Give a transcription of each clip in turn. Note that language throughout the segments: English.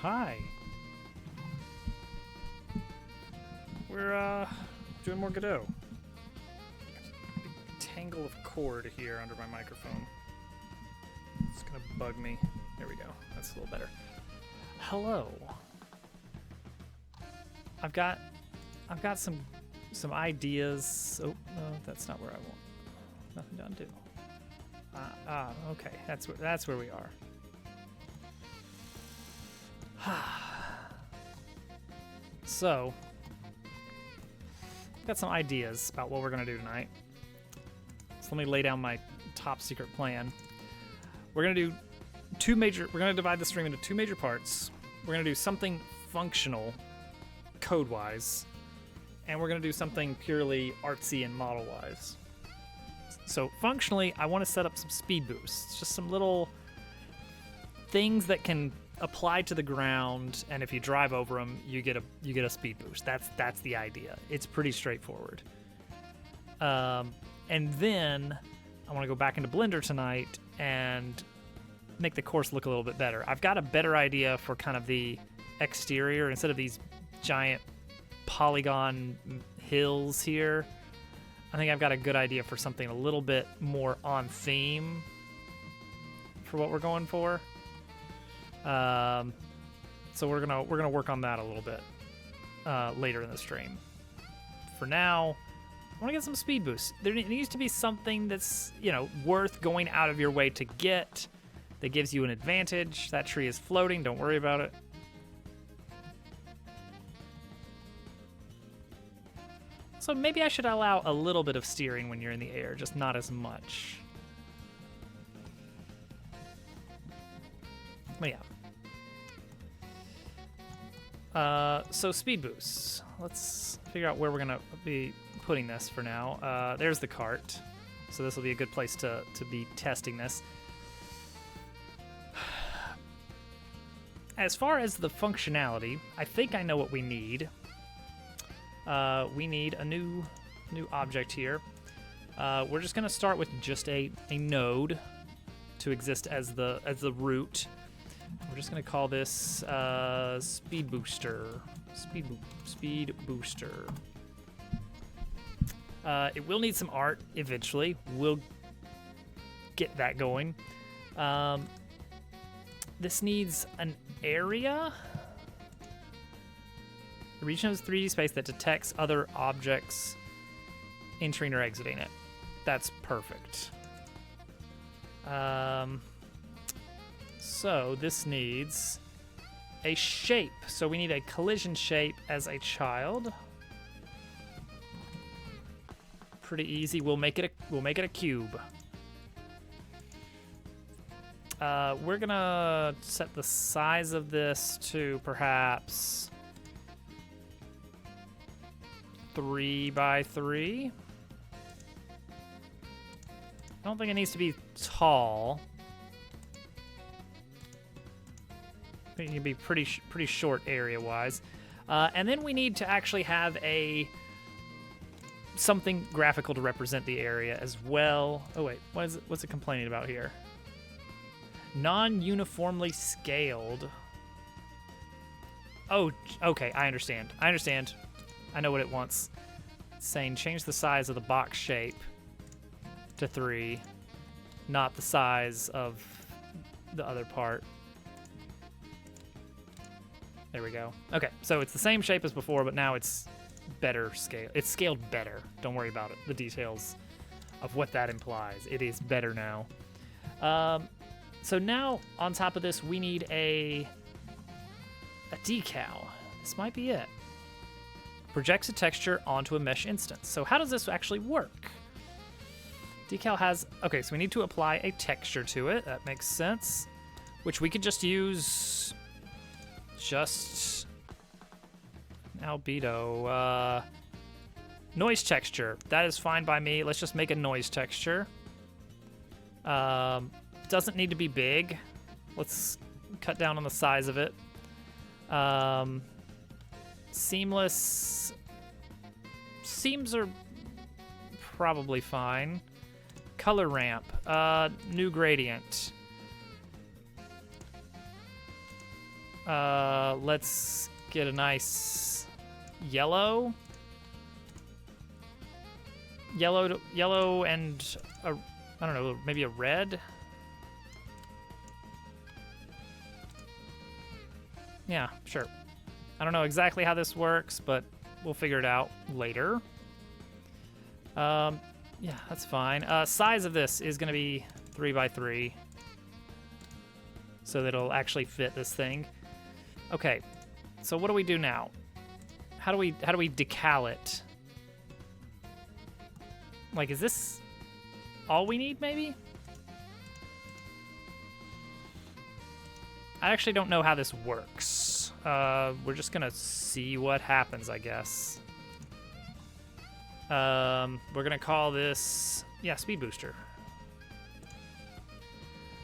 Hi. We're doing more Godot. Big tangle of cord here under my microphone. It's gonna bug me. There we go. That's a little better. Hello. I've got some ideas. Oh no, that's not where I want. Nothing to undo. Okay. That's where we are. So, I've got some ideas about what we're gonna do tonight. So let me lay down my top secret plan. We're gonna do we're gonna divide the stream into two major parts. We're gonna do something functional, code-wise, and we're gonna do something purely artsy and model-wise. So functionally, I want to set up some speed boosts, just some little things that can apply to the ground, and if you drive over them, you get a speed boost. That's the idea. It's pretty straightforward. And then I want to go back into Blender tonight and make the course look a little bit better. I've got a better idea for kind of the exterior instead of these giant polygon hills here. I think I've got a good idea for something a little bit more on theme for what we're going for. So we're gonna work on that a little bit later in the stream. For now, I want to get some speed boosts. There needs to be something that's, worth going out of your way to get, that gives you an advantage. That tree is floating. Don't worry about it. So maybe I should allow a little bit of steering when you're in the air, just not as much. But yeah. So speed boosts. Let's figure out where we're gonna be putting this for now. There's the cart. So this will be a good place to be testing this. As far as the functionality, I think I know what we need. We need a new object here. We're just gonna start with just a node to exist as the root. We're just gonna call this speed booster. Speed booster. It will need some art eventually. We'll get that going. This needs an area. The region is 3D space that detects other objects entering or exiting it. That's perfect. So this needs a shape. So we need a collision shape as a child. Pretty easy. We'll make it a cube. We're gonna set the size of this to perhaps 3 by 3. I don't think it needs to be tall. I think it can be pretty short area-wise. And then we need to actually have something graphical to represent the area as well. Oh wait, what's it complaining about here? Non-uniformly scaled. Oh, okay, I understand. I know what it wants. It's saying change the size of the box shape to 3, not the size of the other part. There we go. Okay, so it's the same shape as before, but now it's better scale. It's scaled better. Don't worry about it. The details of what that implies. It is better now. So now on top of this, we need a decal. This might be it. Projects a texture onto a mesh instance. So how does this actually work? Decal has, okay, so we need to apply a texture to it. That makes sense. Which we could just use albedo, noise texture. That is fine by me. Let's just make a noise texture. Doesn't need to be big. Let's cut down on the size of it. Seamless. Seams are probably fine. Color ramp. New gradient. Let's get a nice yellow. Yellow and a, I don't know, maybe a red. Yeah, sure. I don't know exactly how this works, but we'll figure it out later. Yeah, that's fine. Size of this is gonna be 3 by 3, so that it'll actually fit this thing. Okay, so what do we do now? How do we decal it? Like, is this all we need, maybe? I actually don't know how this works. We're just gonna see what happens, I guess. We're gonna call this, yeah, speed booster.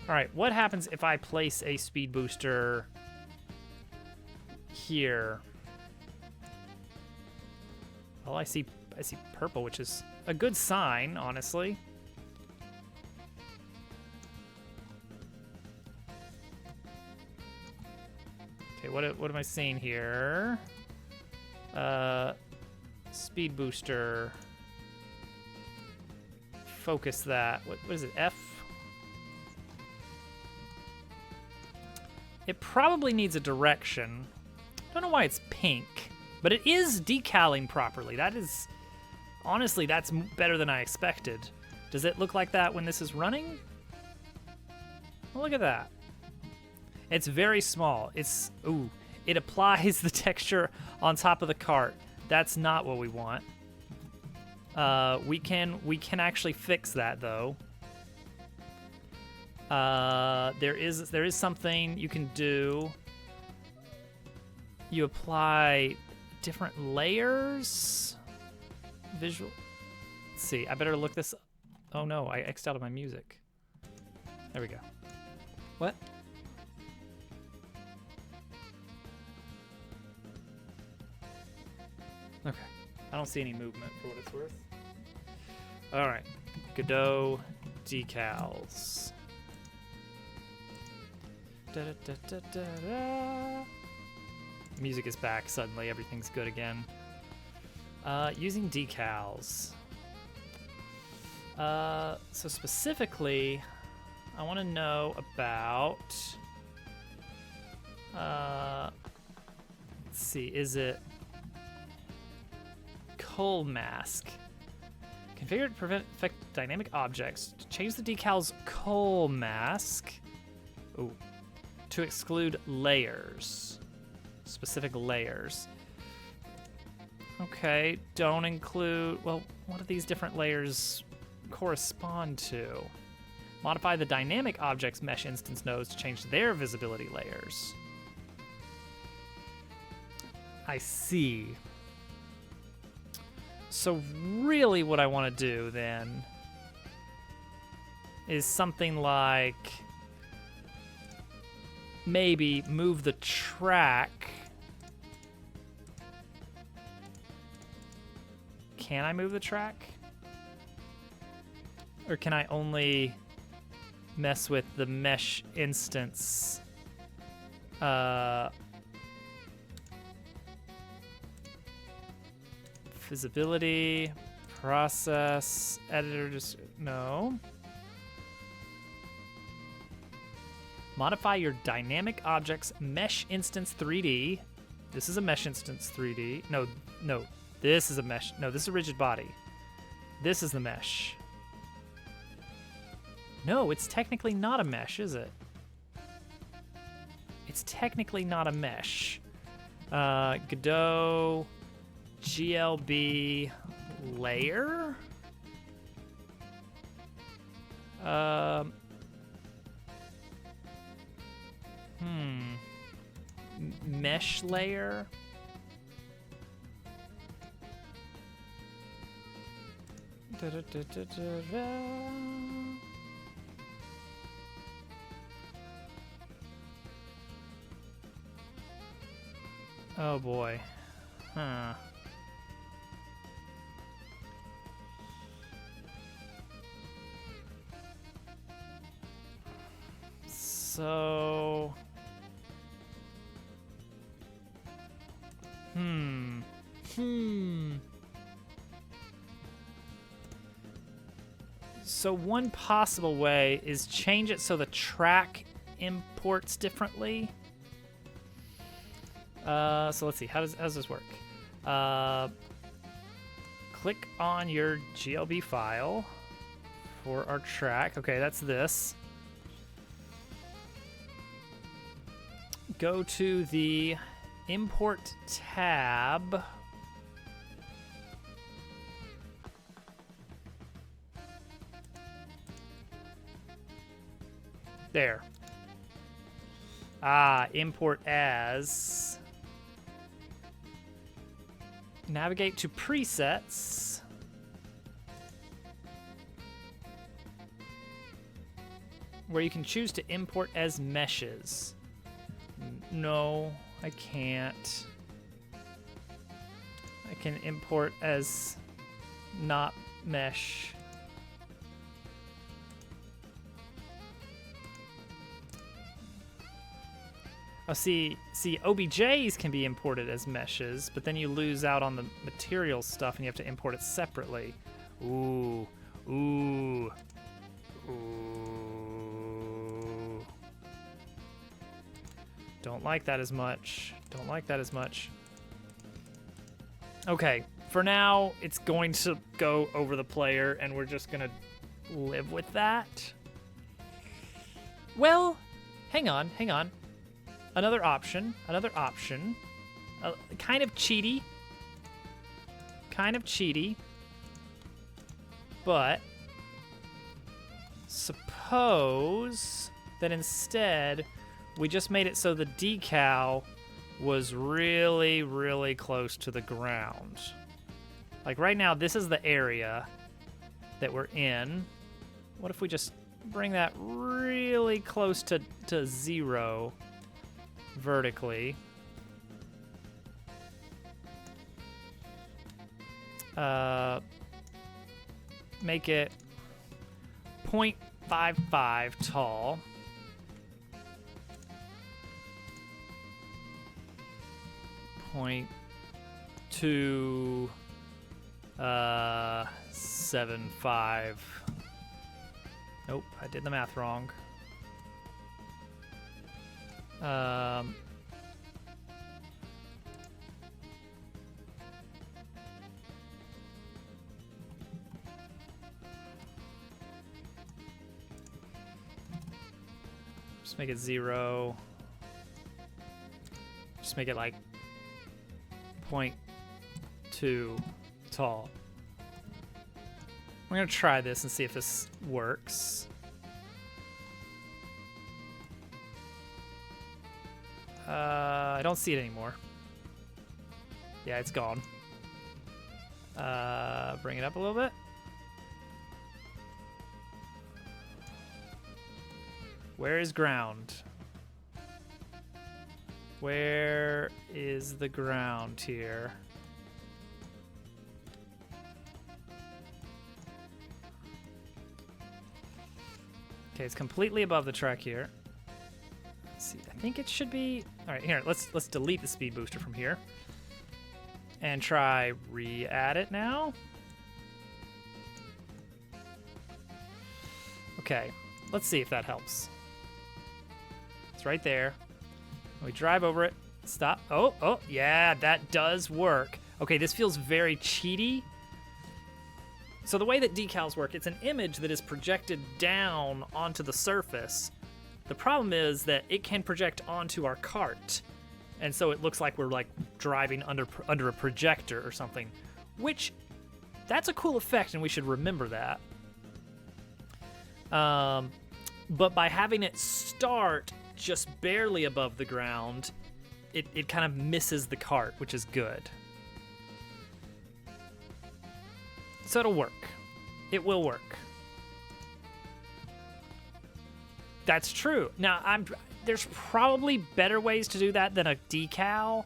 All right, what happens if I place a speed booster here? Well, I see purple, which is a good sign, honestly. Okay, what am I seeing here? Speed booster. Focus that. What is it? F? It probably needs a direction. Don't know why it's pink, but it is decaling properly. That is, honestly, that's better than I expected. Does it look like that when this is running? Well, look at that. It's very small. It's, ooh, it applies the texture on top of the cart. That's not what we want. We can actually fix that though. There is something you can do. You apply different layers. Visual. Let's see. I better look this. Oh no, I X'd out of my music. There we go. What? Okay. I don't see any movement for what it's worth. All right. Godot decals. Da-da-da-da-da-da. Music is back suddenly. Everything's good again. Using decals. So specifically, I want to know about. Let's see. Is it Coal mask? Configured to prevent affect dynamic objects. Change the decal's coal mask. Ooh. To exclude layers. Specific layers. Okay, don't include, well, what do these different layers correspond to? Modify the dynamic object's mesh instance nodes to change their visibility layers. I see. So really what I want to do then is something like maybe move the track. Can I move the track? Or can I only mess with the mesh instance? Visibility, process, editor, just no. Modify your dynamic objects mesh instance 3D. This is a mesh instance 3D. No, this is a mesh. No, this is a rigid body. This is the mesh. No, it's technically not a mesh, is it? It's technically not a mesh. Godot GLB layer. Mesh layer. Oh boy. Huh. So So one possible way is change it so the track imports differently. So let's see. How does this work? Click on your GLB file for our track. Okay, that's this. Go to the import tab. There. Import as. Navigate to presets. Where you can choose to import as meshes. No, I can't. I can import as not mesh. Oh, see, OBJs can be imported as meshes, but then you lose out on the material stuff and you have to import it separately. Ooh. Don't like that as much. Okay, for now, it's going to go over the player, and we're just gonna live with that. Well, hang on. Another option. Kind of cheaty. But suppose that instead we just made it so the decal was really, really close to the ground. Like right now, this is the area that we're in. What if we just bring that really close to 0 vertically? Make it 0.55 tall. Point 275. Nope, I did the math wrong. Just make it 0. Just make it like 0.2 tall. We're gonna try this and see if this works. I don't see it anymore. Yeah, it's gone. Bring it up a little bit. Where is ground? Where is the ground here? Okay, it's completely above the track here. Let's see, I think it should be. All right, here. Let's delete the speed booster from here and try re-add it now. Okay, let's see if that helps. It's right there. We drive over it. Stop. Oh, yeah, that does work. Okay, this feels very cheaty. So the way that decals work, it's an image that is projected down onto the surface. The problem is that it can project onto our cart. And so it looks like we're like driving under a projector or something, which that's a cool effect and we should remember that. But by having it start just barely above the ground, it kind of misses the cart, which is good. So it'll work. It will work. That's true. Now, there's probably better ways to do that than a decal.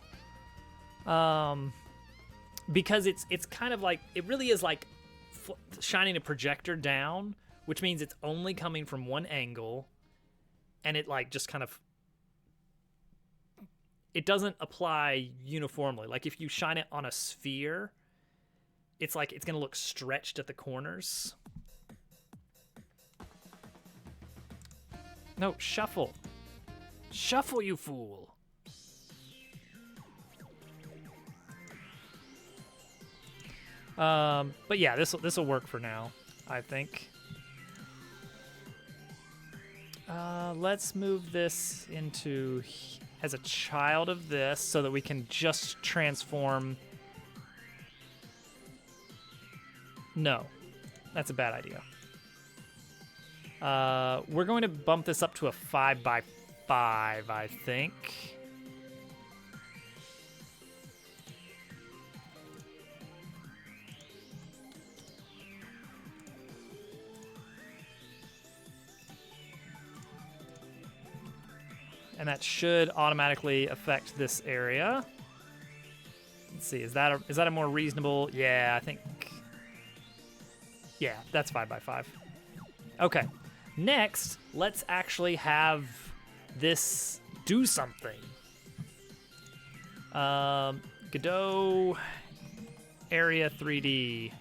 Because it's kind of like, it really is like shining a projector down, which means it's only coming from one angle, and it like just kind of it doesn't apply uniformly. Like if you shine it on a sphere, it's like it's going to look stretched at the corners. No, shuffle. Shuffle, you fool. But yeah, this will work for now, I think. Let's move this into as a child of this so that we can just transform. No, that's a bad idea. We're going to bump this up to a 5x5, I think. And that should automatically affect this area. Let's see, is that a more reasonable? Yeah, I think. Yeah, that's 5x5. Okay, next, let's actually have this do something. Godot Area 3D.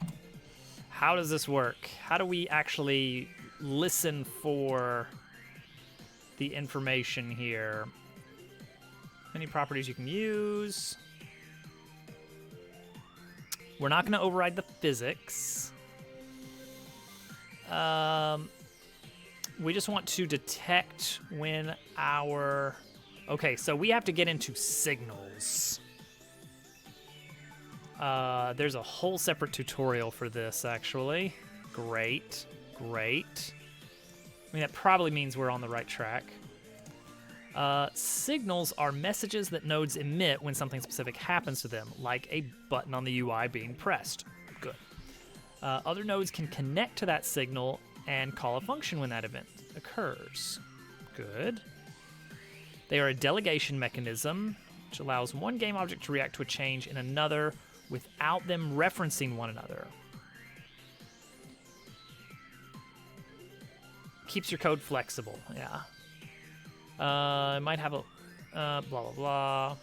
How does this work? How do we actually listen for the information here? Any properties you can use. We're not going to override the physics. We just want to detect when our... Okay, so we have to get into signals. There's a whole separate tutorial for this, actually. Great, great. I mean, that probably means we're on the right track. Signals are messages that nodes emit when something specific happens to them, like a button on the UI being pressed. Good. Other nodes can connect to that signal and call a function when that event occurs. Good. They are a delegation mechanism, which allows one game object to react to a change in another without them referencing one another. Keeps your code flexible, yeah. It might have a blah, blah, blah.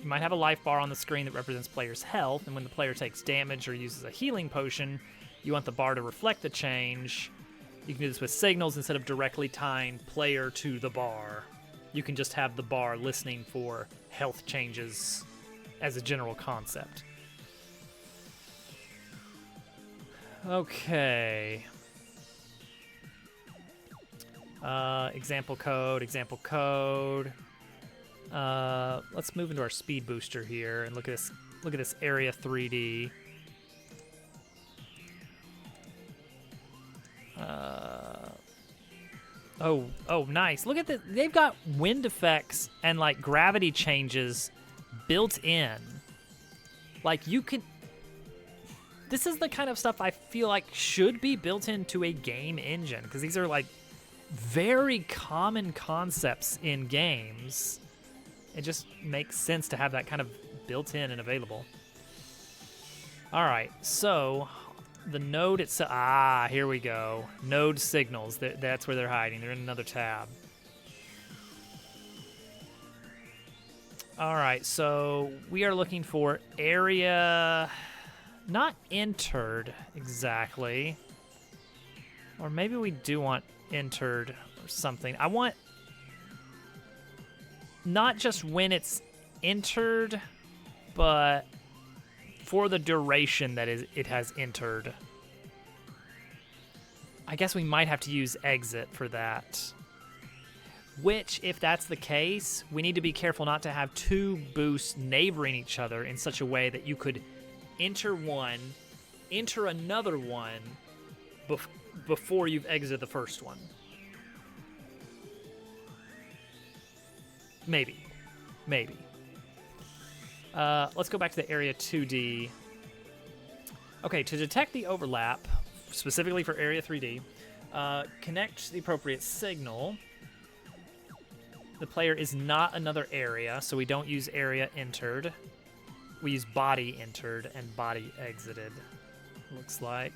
You might have a life bar on the screen that represents player's health, and when the player takes damage or uses a healing potion, you want the bar to reflect the change. You can do this with signals instead of directly tying player to the bar. You can just have the bar listening for health changes as a general concept. Okay. Example code, example code. Let's move into our speed booster here and look at this Area 3D. Oh, nice. Look at this. They've got wind effects and like gravity changes built in. Like you can. This is the kind of stuff I feel like should be built into a game engine, because these are like very common concepts in games. It just makes sense to have that kind of built in and available. All right, so the node itself, here we go. Node signals, that's where they're hiding. They're in another tab. All right, so we are looking for area, not entered exactly. Or maybe we do want entered or something. I want not just when it's entered, but for the duration that it has entered. I guess we might have to use exit for that. Which, if that's the case, we need to be careful not to have two boosts neighboring each other in such a way that you could enter one, enter another one before you've exited the first one. Maybe. Let's go back to the Area 2D. Okay, to detect the overlap, specifically for Area 3D, connect the appropriate signal. The player is not another area, so we don't use area entered. We use body entered and body exited, looks like.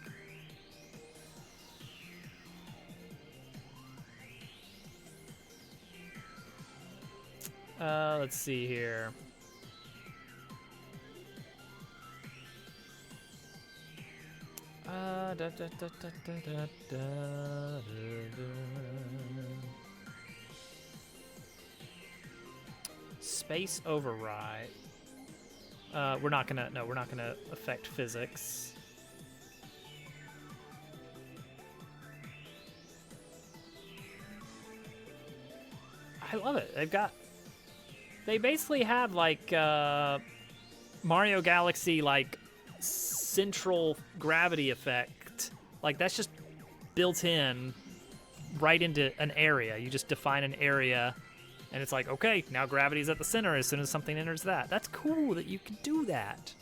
Let's see here. Space override. We're not gonna affect physics. I love it. They basically have like Mario Galaxy like central gravity effect. Like that's just built in right into an area. You just define an area and it's like, okay, now gravity's at the center as soon as something enters that. That's cool that you can do that.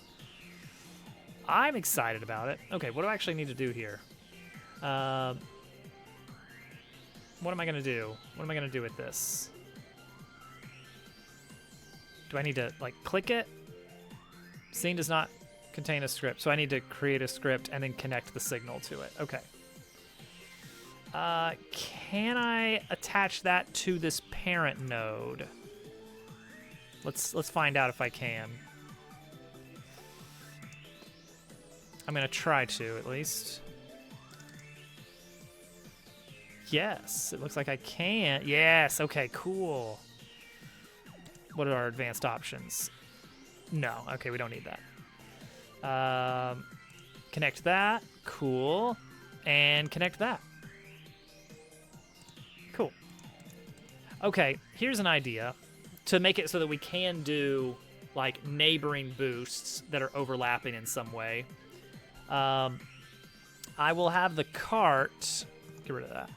I'm excited about it. Okay, what do I actually need to do here? What am I gonna do? What am I gonna do with this? Do I need to like click it? Scene does not contain a script, so I need to create a script and then connect the signal to it. Okay. Can I attach that to this parent node? Let's find out if I can. I'm gonna try to at least. Yes, it looks like I can. Yes, okay, cool. What are our advanced options? No, okay, we don't need that. Connect that, cool. And connect that. Cool. Okay, here's an idea to make it so that we can do like neighboring boosts that are overlapping in some way. I will have the cart, get rid of that.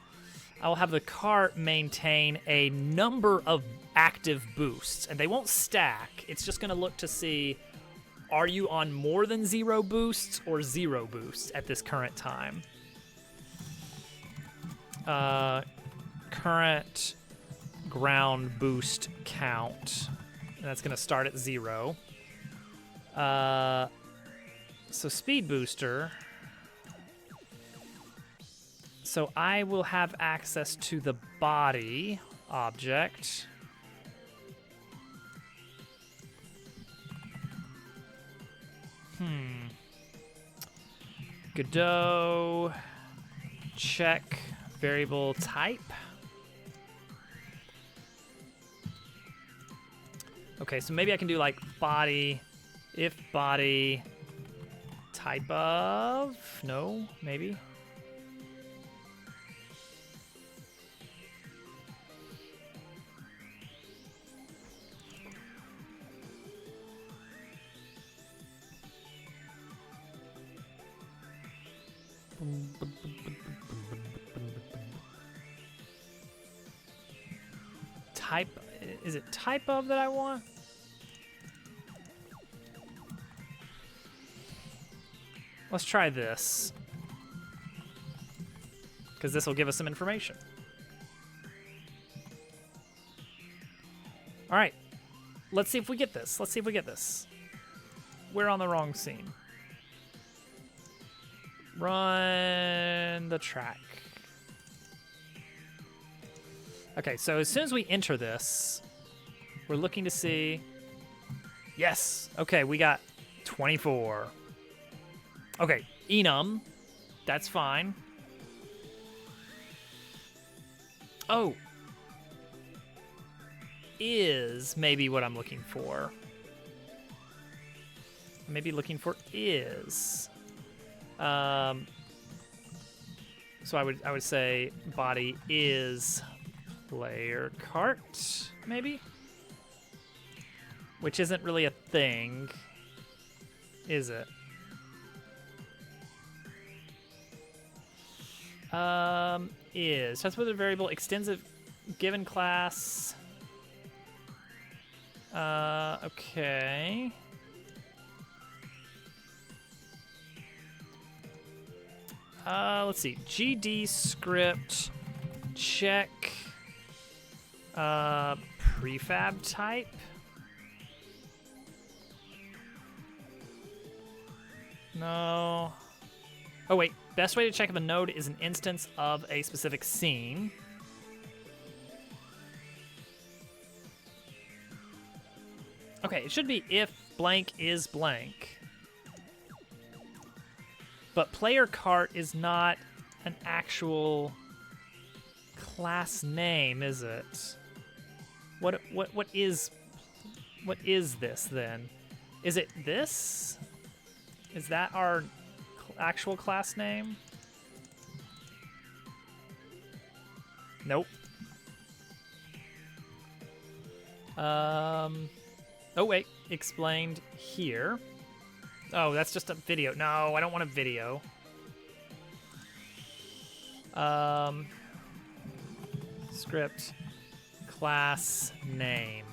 I will have the cart maintain a number of active boosts, and they won't stack. It's just going to look to see, are you on more than 0 boosts or 0 boosts at this current time? Current ground boost count. And that's going to start at 0. So speed booster. So I will have access to the body object. Godot. Check variable type. Okay, so maybe I can do like body, if body type of, no, maybe. Type, is it type of that I want? Let's try this, because this will give us some information. All right, let's see if we get this. Let's see if we get this. We're on the wrong scene. Run the track. Okay, so as soon as we enter this, we're looking to see. Yes. Okay, we got 24. Okay, enum. That's fine. Oh. Is maybe what I'm looking for. Maybe looking for is. So I would say body is player cart, maybe? Which isn't really a thing, is it? Is. That's with a variable extensive given class. Okay. Let's see. GD script check prefab type. No. Oh wait, best way to check if a node is an instance of a specific scene. Okay, it should be if blank is blank. But player cart is not an actual class name, is it? What is this then? Is it this? Is that our actual class name? Nope. Oh wait, explained here. Oh, that's just a video. No, I don't want a video. Script, class name.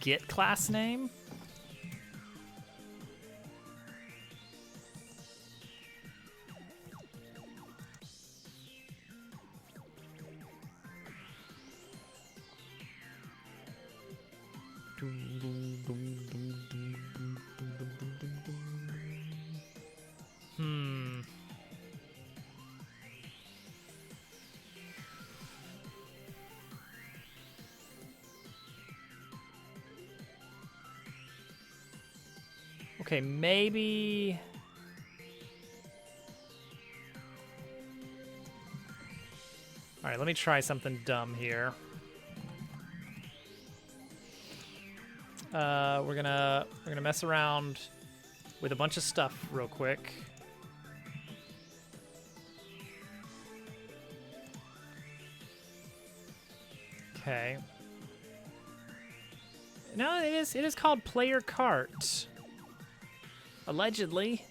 Get class name? Okay, maybe... All right, let me try something dumb here. We're gonna mess around with a bunch of stuff real quick. Okay. No, it is called player cart. Allegedly.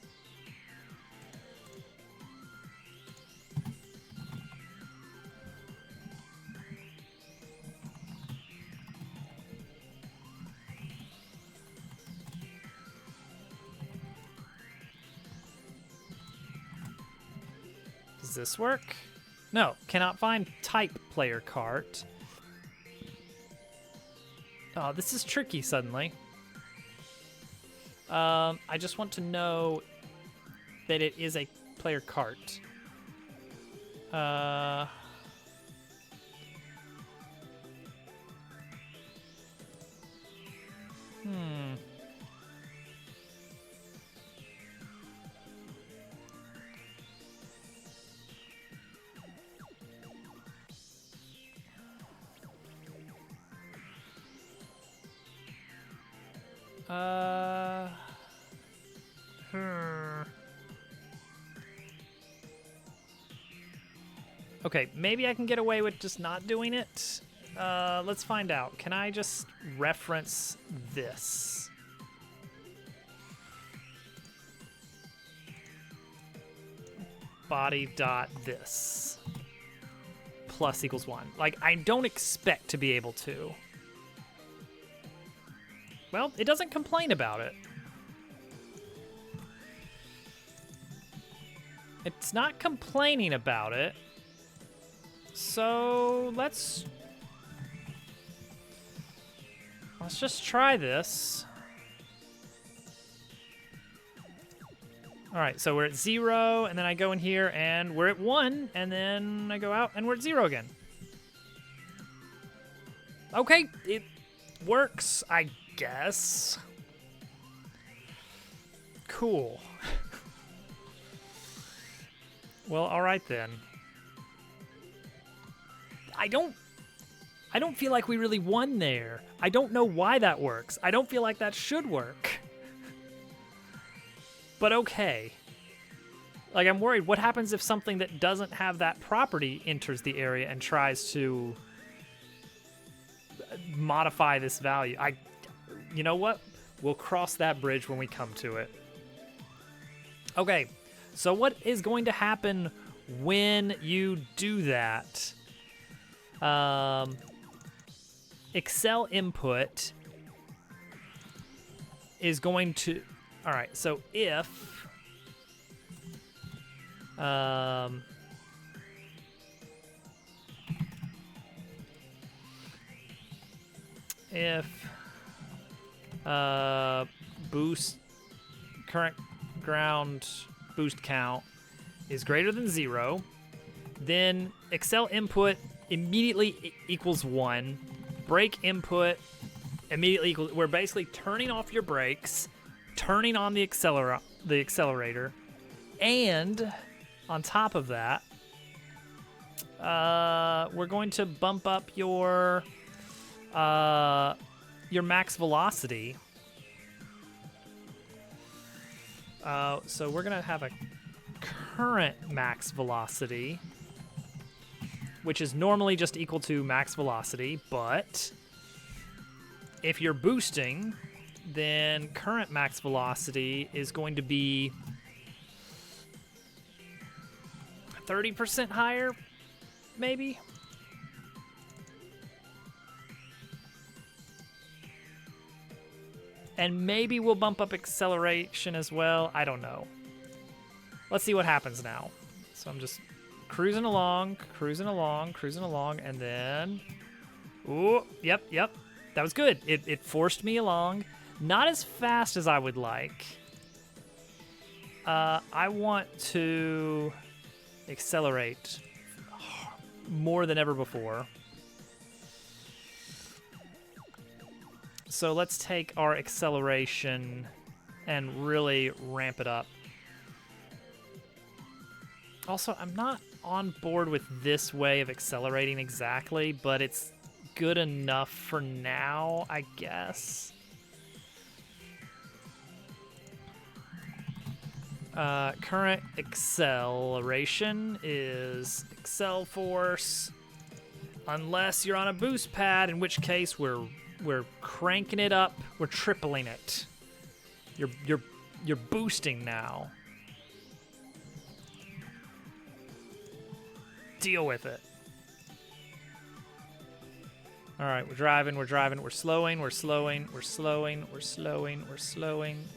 Does this work? No, cannot find type player cart. Oh, this is tricky suddenly. I just want to know that it is a player cart. Okay, maybe I can get away with just not doing it. Let's find out. Can I just reference this? Body dot this plus equals 1. Like, I don't expect to be able to. Well, it doesn't complain about it. It's not complaining about it. So let's just try this. All right, so we're at 0, and then I go in here, and we're at 1, and then I go out, and we're at 0 again. Okay, it works, I guess. Cool. Well, all right then. I don't feel like we really won there. I don't know why that works. I don't feel like that should work. But okay. Like, I'm worried, what happens if something that doesn't have that property enters the area and tries to modify this value? You know what? We'll cross that bridge when we come to it. Okay, so what is going to happen when you do that? Excel input is going to... All right, so if... boost current ground boost count is greater than 0, then Excel input immediately equals 1. Brake input immediately equals... We're basically turning off your brakes, turning on the accelerator, and on top of that, we're going to bump up your max velocity. So we're gonna have a current max velocity, which is normally just equal to max velocity, but if you're boosting, then current max velocity is going to be 30% higher, maybe? And maybe we'll bump up acceleration as well. I don't know. Let's see what happens now. So I'm just cruising along, and then... Ooh, yep. That was good. It forced me along. Not as fast as I would like. I want to accelerate more than ever before. So let's take our acceleration and really ramp it up. Also, I'm not on board with this way of accelerating exactly, but it's good enough for now, I guess. Current acceleration is accel force, unless you're on a boost pad, in which case we're cranking it up, we're tripling it. You're boosting now. Deal with it. All right, we're driving, we're slowing.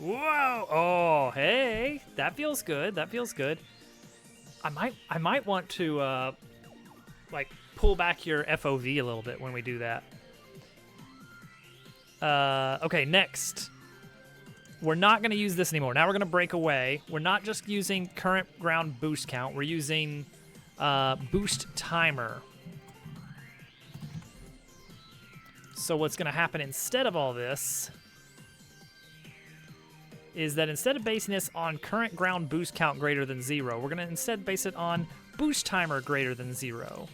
Whoa! Oh, hey, that feels good. I might want to like pull back your FOV a little bit when we do that. Okay, next. We're not going to use this anymore. Now we're going to break away. We're not just using current ground boost count. We're using boost timer. So what's going to happen instead of all this is that instead of basing this on current ground boost count greater than 0, we're going to instead base it on boost timer greater than 0.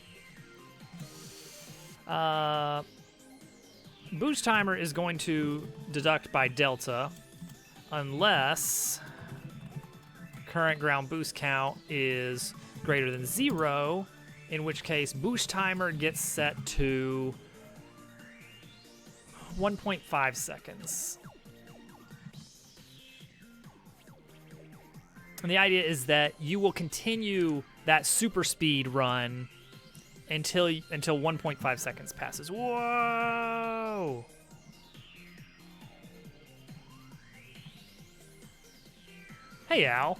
Boost timer is going to deduct by delta unless current ground boost count is greater than 0, in which case boost timer gets set to 1.5 seconds. And the idea is that you will continue that super speed run until 1.5 seconds passes. Whoa! Hey, Al.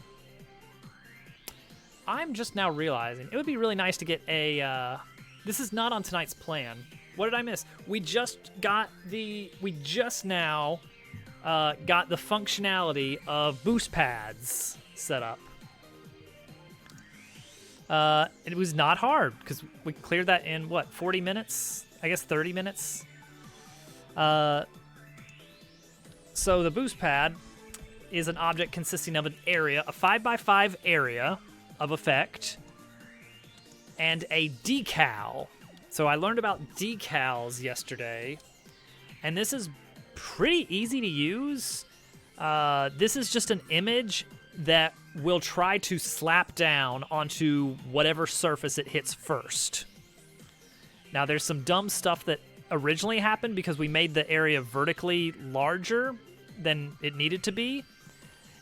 I'm just now realizing it would be really nice to get a... this is not on tonight's plan. What did I miss? We just now got the functionality of boost pads set up. It was not hard because we cleared that in, what, 40 minutes? I guess 30 minutes. So the boost pad is an object consisting of an area, a 5x5 area of effect, and a decal. So I learned about decals yesterday, and this is pretty easy to use. This is just an image that will try to slap down onto whatever surface it hits first. Now, there's some dumb stuff that originally happened because we made the area vertically larger than it needed to be,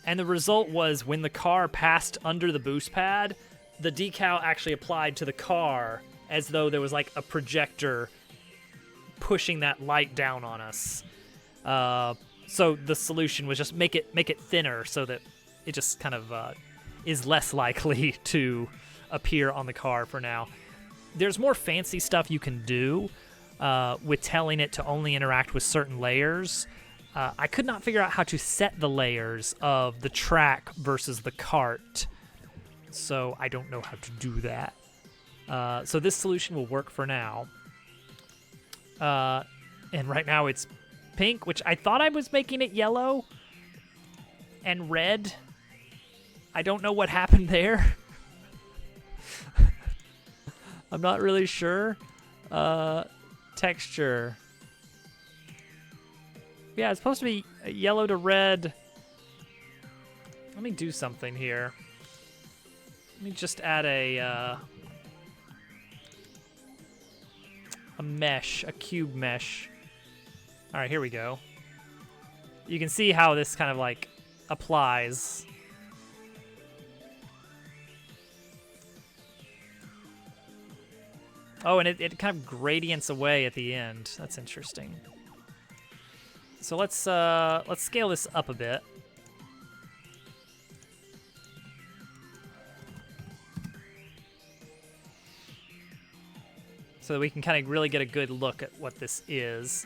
and the result was when the car passed under the boost pad, the decal actually applied to the car as though there was like a projector pushing that light down on us. So the solution was just make it thinner so that it just kind of is less likely to appear on the car for now. There's more fancy stuff you can do with telling it to only interact with certain layers. I could not figure out how to set the layers of the track versus the cart, so I don't know how to do that. So this solution will work for now. And right now it's pink, which I thought I was making it yellow and red. I don't know what happened there. I'm not really sure. Texture. Yeah, it's supposed to be yellow to red. Let me do something here. Let me just add a mesh, a cube mesh. All right, here we go. You can see how this kind of like applies. Oh, and it kind of gradients away at the end. That's interesting. So let's scale this up a bit. So that we can kind of really get a good look at what this is,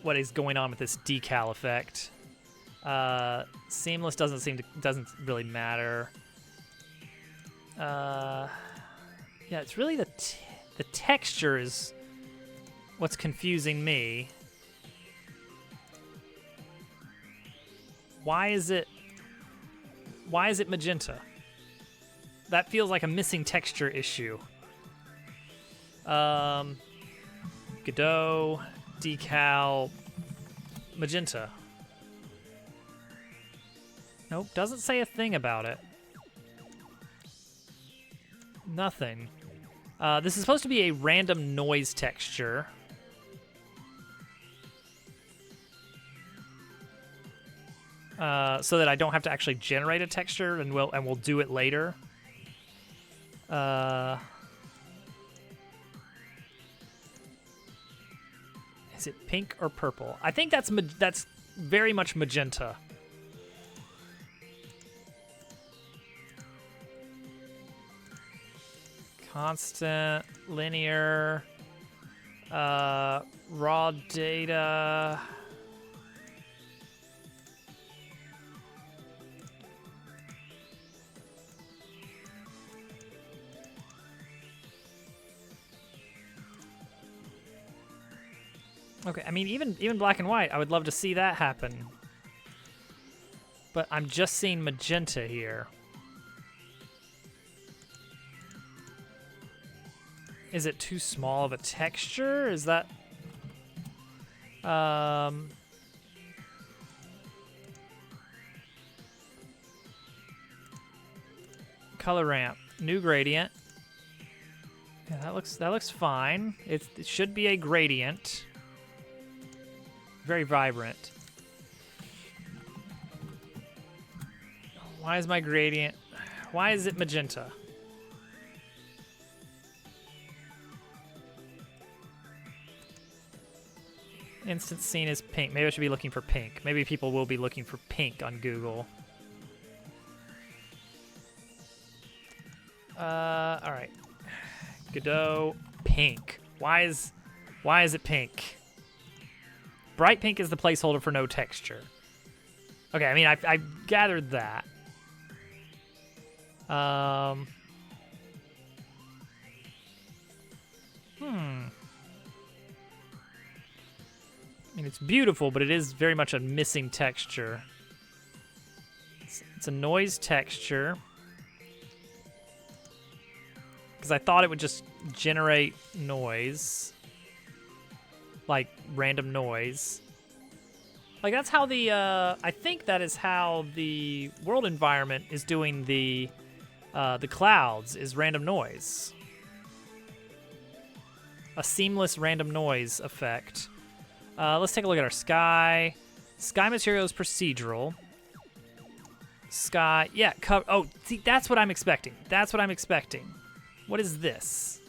what is going on with this decal effect. Seamless doesn't really matter. Yeah, it's really the texture is what's confusing me. Why is it magenta? That feels like a missing texture issue. Godot, decal, magenta. Nope, doesn't say a thing about it. Nothing. This is supposed to be a random noise texture. So that I don't have to actually generate a texture, and we'll do it later. Is it pink or purple? I think that's very much magenta. Constant, linear, raw data. Okay, I mean, even black and white, I would love to see that happen. But I'm just seeing magenta here. Is it too small of a texture? Is that... Color ramp, new gradient. Yeah, that looks fine. It should be a gradient. Very vibrant. Why is my gradient... Why is it magenta? Instant scene is pink. Maybe I should be looking for pink. Maybe people will be looking for pink on Google. All right. Godot, pink. Why is it pink? Bright pink is the placeholder for no texture. Okay, I mean, I gathered that. I mean, it's beautiful, but it is very much a missing texture. It's a noise texture. Because I thought it would just generate noise. Like, random noise. Like, that's how the, I think that is how the world environment is doing the clouds, is random noise. A seamless random noise effect. Let's take a look at our sky. Sky material is procedural. Sky, yeah, oh, see, that's what I'm expecting. That's what I'm expecting. What is this?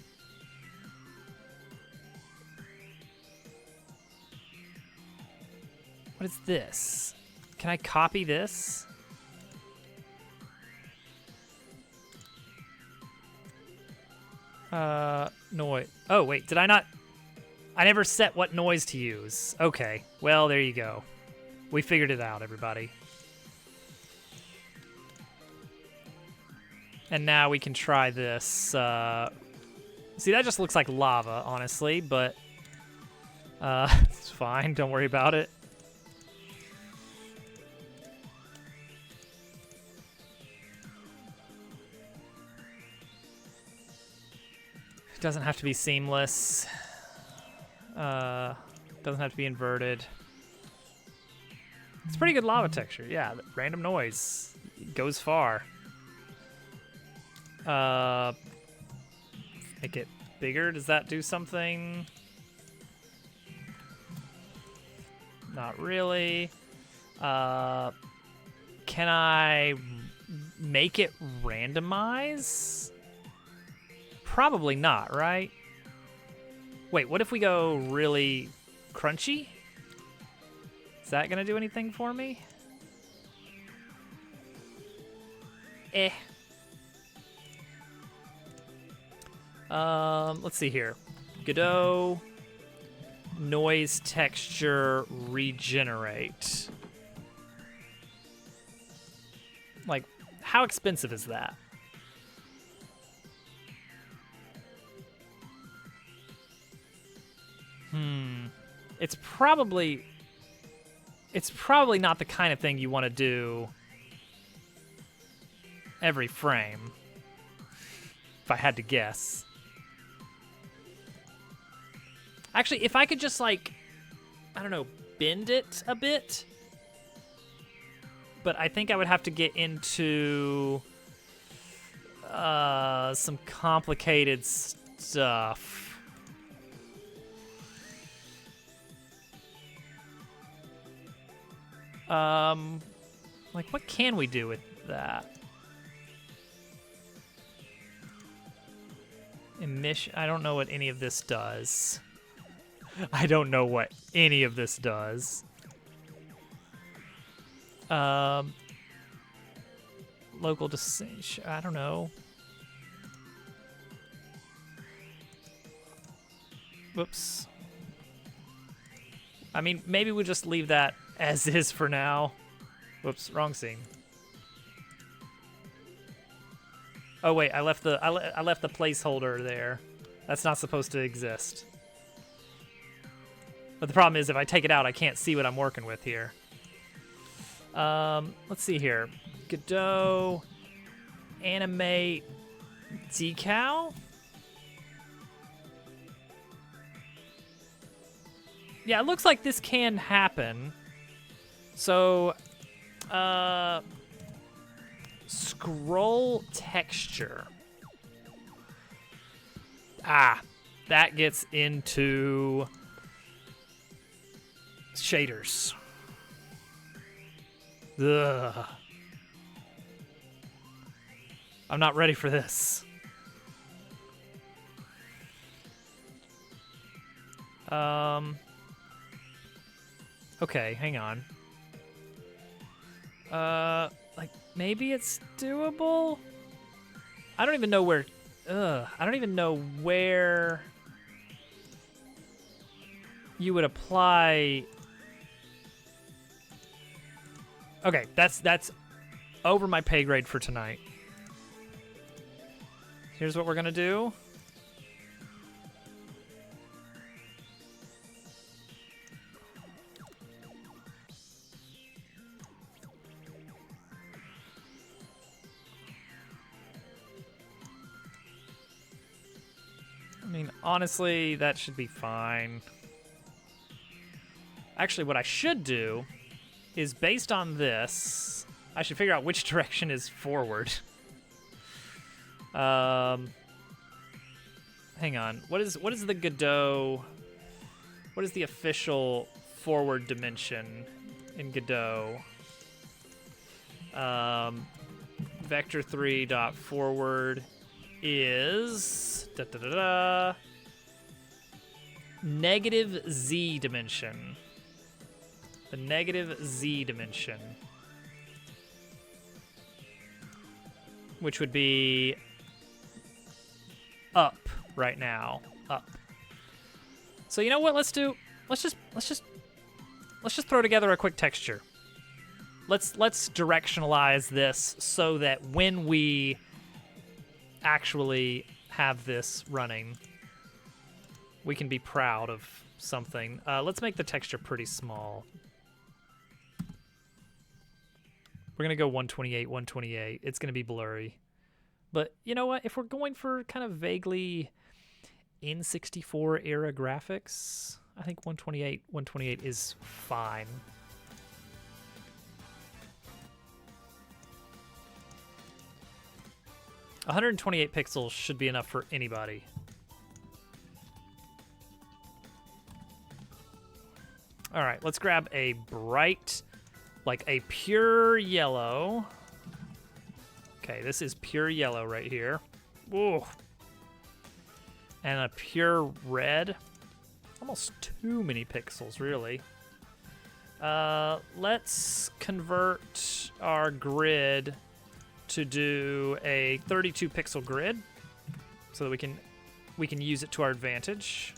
What is this? Can I copy this? Noise. Oh, wait, did I not? I never set what noise to use. Okay, well, there you go. We figured it out, everybody. And now we can try this See, that just looks like lava, honestly, but it's fine. Don't worry about it. It doesn't have to be seamless. Doesn't have to be inverted. It's pretty good lava texture. Yeah, random noise. It goes far. Make it bigger. Does that do something? Not really. Can I make it randomize? Probably not, right? Wait, what if we go really crunchy? Is that gonna do anything for me? Eh. Let's see here. Godot, noise texture, regenerate. Like, how expensive is that? It's probably not the kind of thing you want to do every frame, if I had to guess. Actually, if I could just, like, I don't know, bend it a bit. But I think I would have to get into some complicated stuff. Like, what can we do with that? Emission. I don't know what any of this does. I don't know what any of this does. Local decision. I don't know. Whoops. I mean, maybe we'll just leave that as is for now. Whoops, wrong scene. Oh wait, I left the placeholder there. That's not supposed to exist. But the problem is, if I take it out, I can't see what I'm working with here. Let's see here. Godot, animate, decal. Yeah, it looks like this can happen. So, scroll texture. Ah, that gets into shaders. Ugh. I'm not ready for this. Okay, hang on. Like, maybe it's doable? I don't even know where... I don't even know where you would apply... Okay, that's over my pay grade for tonight. Here's what we're gonna do. I mean, honestly, that should be fine. Actually, what I should do is, based on this, I should figure out which direction is forward. Hang on. What is the Godot? What is the official forward dimension in Godot? Vector 3 dot forward is negative z dimension. The negative z dimension, which would be up right now. Up. So you know what? Let's just throw together a quick texture. Let's directionalize this so that when we actually have this running, we can be proud of something. Let's make the texture pretty small. We're going to go 128, 128. It's going to be blurry. But you know what? If we're going for kind of vaguely N64 era graphics, I think 128, 128 is fine. $128 pixels should be enough for anybody. All right, let's grab a bright, like a pure yellow. Okay, this is pure yellow right here. Ooh. And a pure red. Almost too many pixels, really. Let's convert our grid to do a 32 pixel grid so that we can use it to our advantage.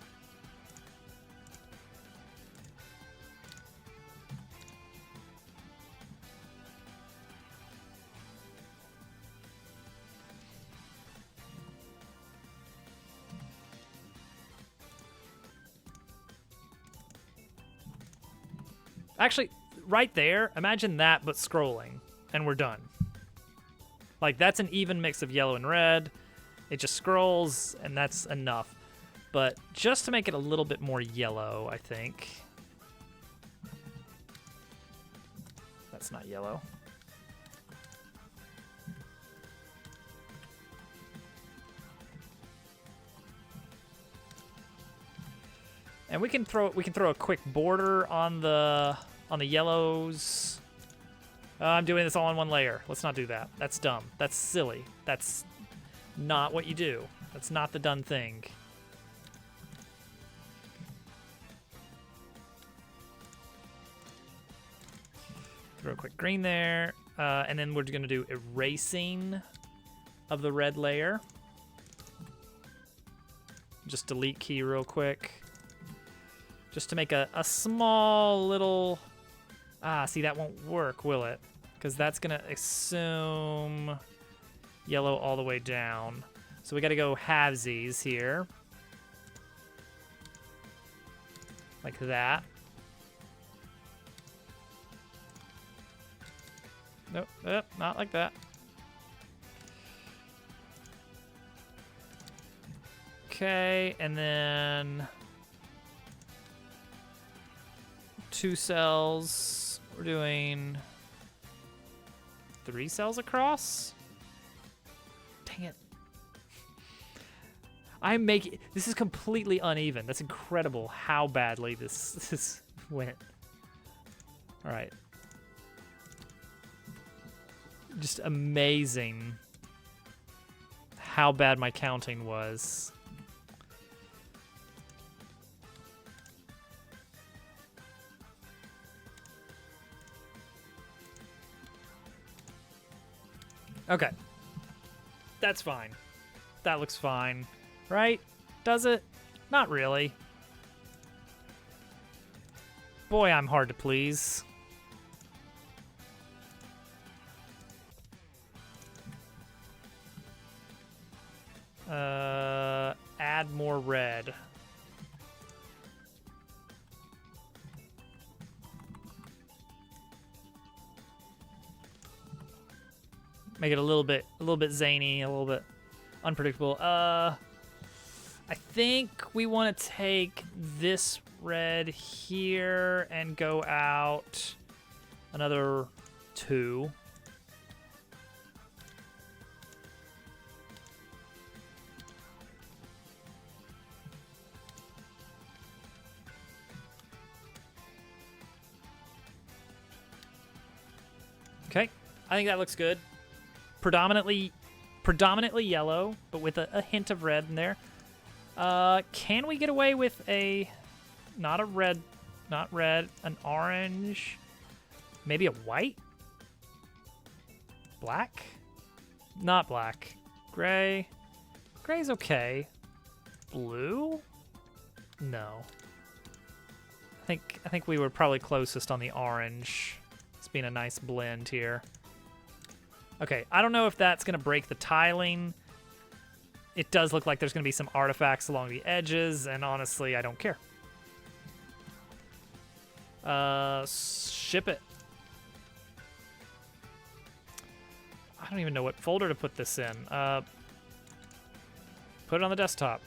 Actually, right there, imagine that, but scrolling, and we're done. Like, that's an even mix of yellow and red. It just scrolls, and that's enough. But just to make it a little bit more yellow, I think. That's not yellow. And we can throw a quick border on the yellows. I'm doing this all on one layer. Let's not do that. That's dumb. That's silly. That's not what you do. That's not the done thing. Throw a quick green there. And then we're going to do erasing of the red layer. Just delete key real quick. Just to make a small little... see, that won't work, will it? Because that's going to assume yellow all the way down. So we got to go halvesies here. Like that. Nope, not like that. Okay, and then... 2 cells. We're doing 3 cells across. Dang it. I'm making... This is completely uneven. That's incredible how badly this went. All right. Just amazing how bad my counting was. Okay. That's fine. That looks fine. Right? Does it? Not really. Boy, I'm hard to please. Add more red. Make it a little bit zany, a little bit unpredictable. I think we want to take this red here and go out another 2. Okay, I think that looks good. Predominantly yellow, but with a hint of red in there. Can we get away with not red, an orange, maybe a white? Black? Not black. Gray. Gray's okay. Blue? No. I think we were probably closest on the orange. It's being a nice blend here. Okay, I don't know if that's going to break the tiling. It does look like there's going to be some artifacts along the edges, and honestly, I don't care. Ship it. I don't even know what folder to put this in. Put it on the desktop.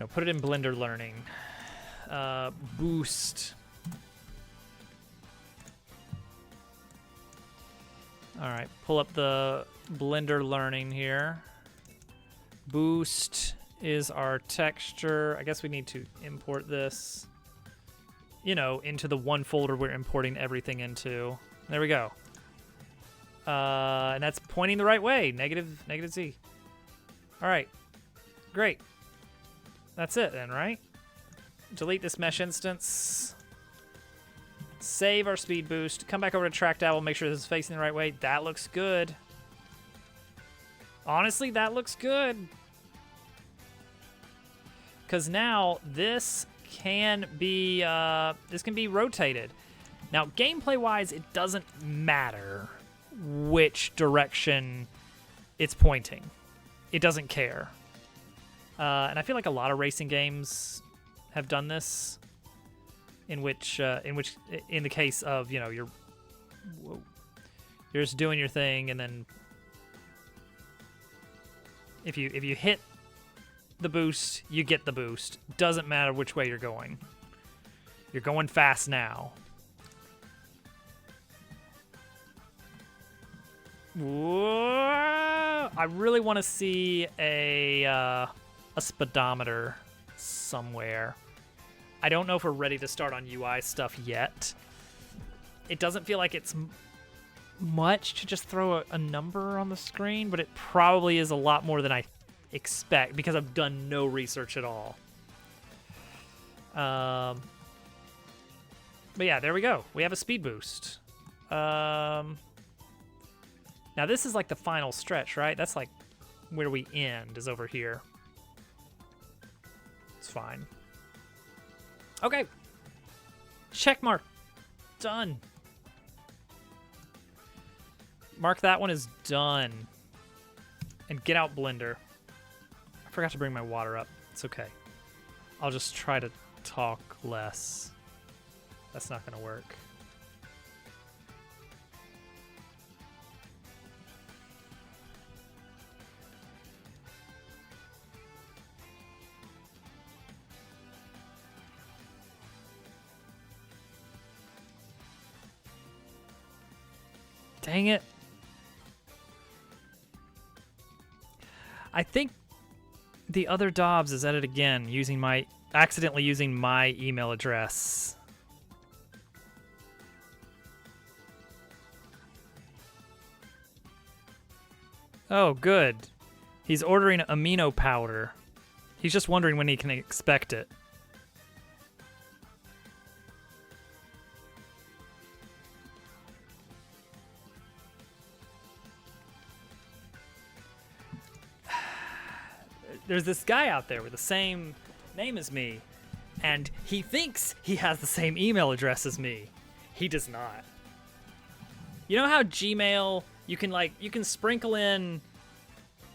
No, put it in Blender Learning. Boost. All right, pull up the Blender Learning here. Boost is our texture. I guess we need to import this, you know, into the one folder we're importing everything into. There we go. And that's pointing the right way. Negative Z. All right, great. That's it then, right? Delete this mesh instance. Save our speed boost. Come back over to Track Dabble. Make sure this is facing the right way. That looks good. Honestly, that looks good. Because now this can be rotated. Now, gameplay-wise, it doesn't matter which direction it's pointing. It doesn't care. And I feel like a lot of racing games have done this. In the case of, you know, you're just doing your thing, and then if you hit the boost, you get the boost. Doesn't matter which way you're going. You're going fast now. Whoa! I really want to see a speedometer somewhere. I don't know if we're ready to start on UI stuff yet. It doesn't feel like it's much to just throw a number on the screen, but it probably is a lot more than I expect because I've done no research at all. But yeah, there we go. We have a speed boost. Now this is like the final stretch, right? That's like where we end is over here. It's fine. Okay. Check mark. Done. Mark that one as done. And get out Blender. I forgot to bring my water up. It's okay. I'll just try to talk less. That's not going to work. Dang it. I think the other Dobbs is at it again, accidentally using my email address. Oh, good. He's ordering amino powder. He's just wondering when he can expect it. There's this guy out there with the same name as me, and he thinks he has the same email address as me. He does not. You know how Gmail, you can sprinkle in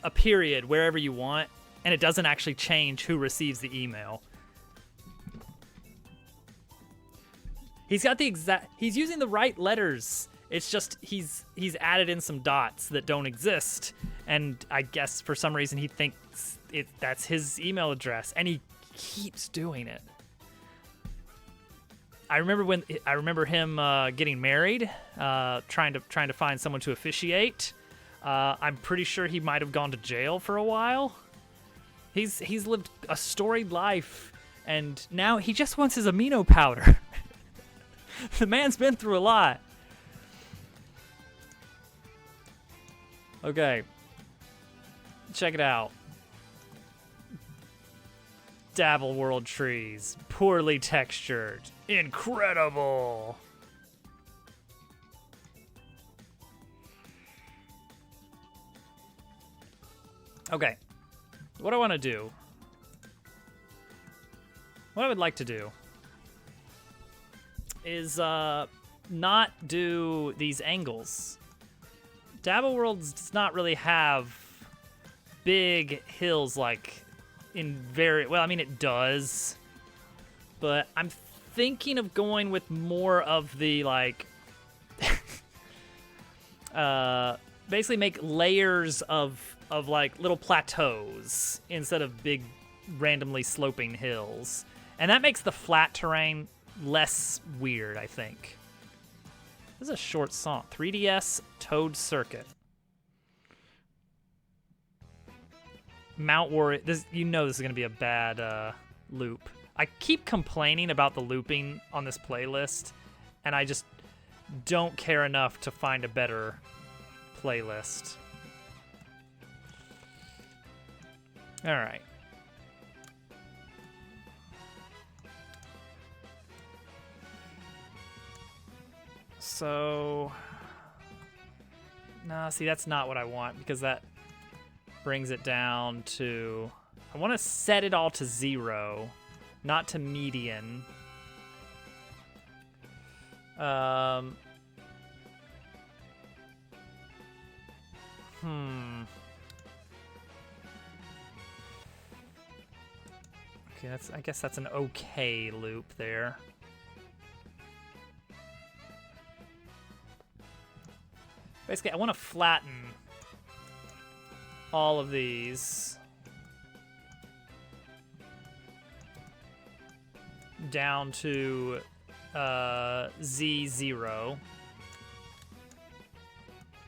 a period wherever you want, and it doesn't actually change who receives the email. He's using the right letters. It's just he's added in some dots that don't exist, and I guess for some reason he thinks that's his email address, and he keeps doing it. I remember him getting married, trying to find someone to officiate. I'm pretty sure he might have gone to jail for a while. He's lived a storied life, and now he just wants his amino powder. The man's been through a lot. Okay. Check it out. Dabble World trees. Poorly textured. Incredible. Okay. What I want to do. What I would like to do is not do these angles. Dabble Worlds does not really have big hills like in very well. I mean, it does, but I'm thinking of going with more of the like basically make layers of like little plateaus instead of big randomly sloping hills, and that makes the flat terrain less weird, I think. This is a short song. 3DS Toad Circuit. Mount Warrior. This, you know this is going to be a bad loop. I keep complaining about the looping on this playlist, and I just don't care enough to find a better playlist. All right. So, nah, see, that's not what I want, because that brings it down to, I want to set it all to 0, not to median. Okay, I guess that's an okay loop there. Basically, I want to flatten all of these down to Z0.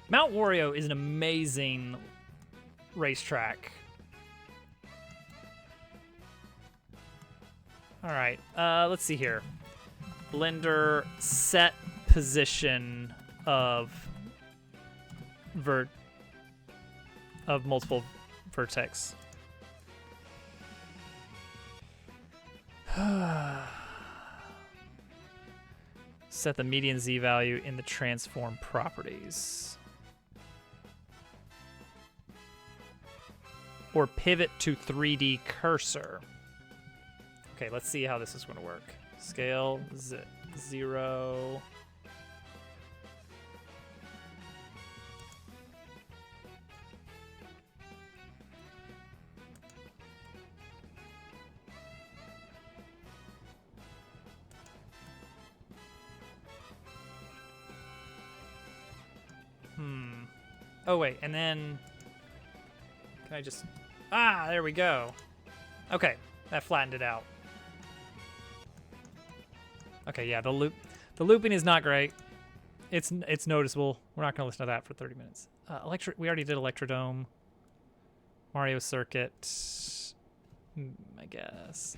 Mount Wario is an amazing racetrack. All right, let's see here. Blender set position of multiple vertex. Set the median Z value in the transform properties. Or pivot to 3D cursor. Okay, let's see how this is going to work. Scale 0. Oh, wait, and then... Can I just... Ah, there we go. Okay, that flattened it out. Okay, yeah, the looping is not great. It's noticeable. We're not going to listen to that for 30 minutes. We already did Electrodome. Mario Circuit. I guess.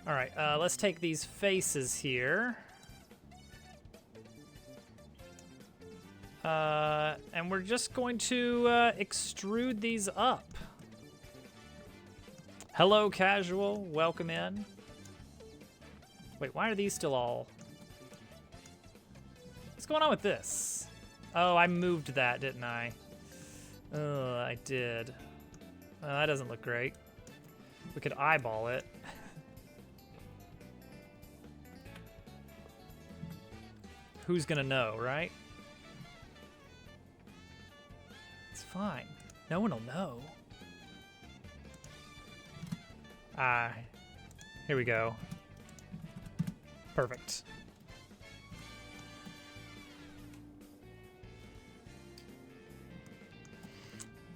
All right, let's take these faces here. And we're just going to extrude these up. Hello, casual. Welcome in. Wait, why are these still all... What's going on with this? Oh, I moved that, didn't I? Oh, I did. That doesn't look great. We could eyeball it. Who's gonna know, right? It's fine. No one will know. Here we go. Perfect.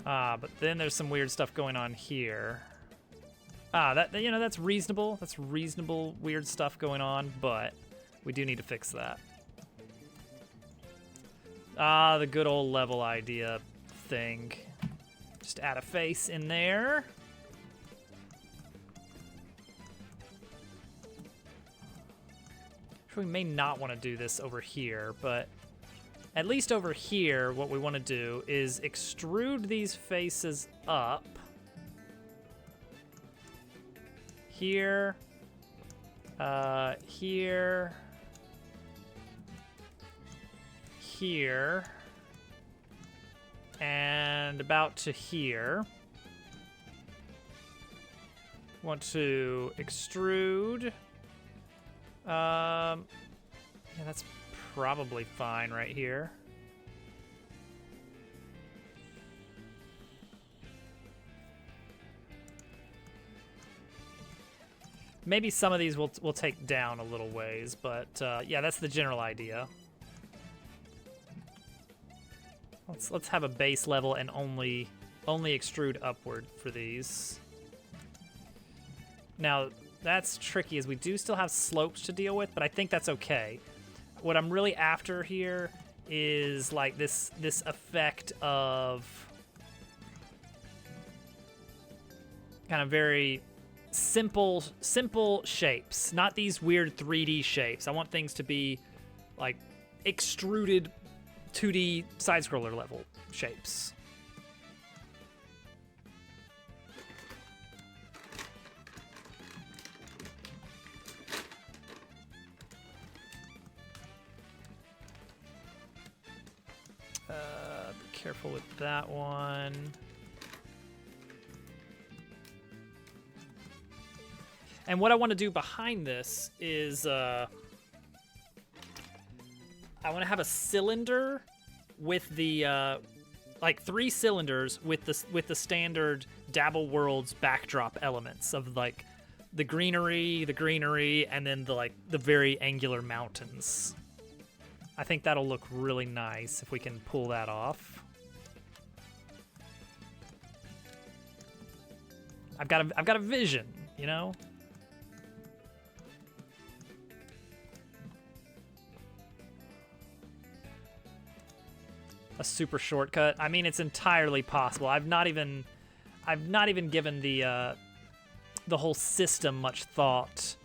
But then there's some weird stuff going on here. That's reasonable. That's reasonable weird stuff going on, but we do need to fix that. The good old level idea thing. Just add a face in there. We may not want to do this over here, but at least over here, what we want to do is extrude these faces up. Here. Here. Here. And about to here. Want to extrude Yeah, that's probably fine right here. Maybe some of these we'll take down a little ways, but yeah, that's the general idea. Let's have a base level and only extrude upward for these. Now that's tricky, as we do still have slopes to deal with, but I think that's okay. What I'm really after here is like this effect of kind of very simple shapes, not these weird 3D shapes. I want things to be like extruded 2D side-scroller level shapes. Be careful with that one. And what I want to do behind this is I want to have a cylinder with the like 3 cylinders with the standard Dabble Worlds backdrop elements of like the greenery, and then the very angular mountains. I think that'll look really nice if we can pull that off. I've got a vision, you know? A super shortcut. I mean, it's entirely possible. I've not even given the whole system much thought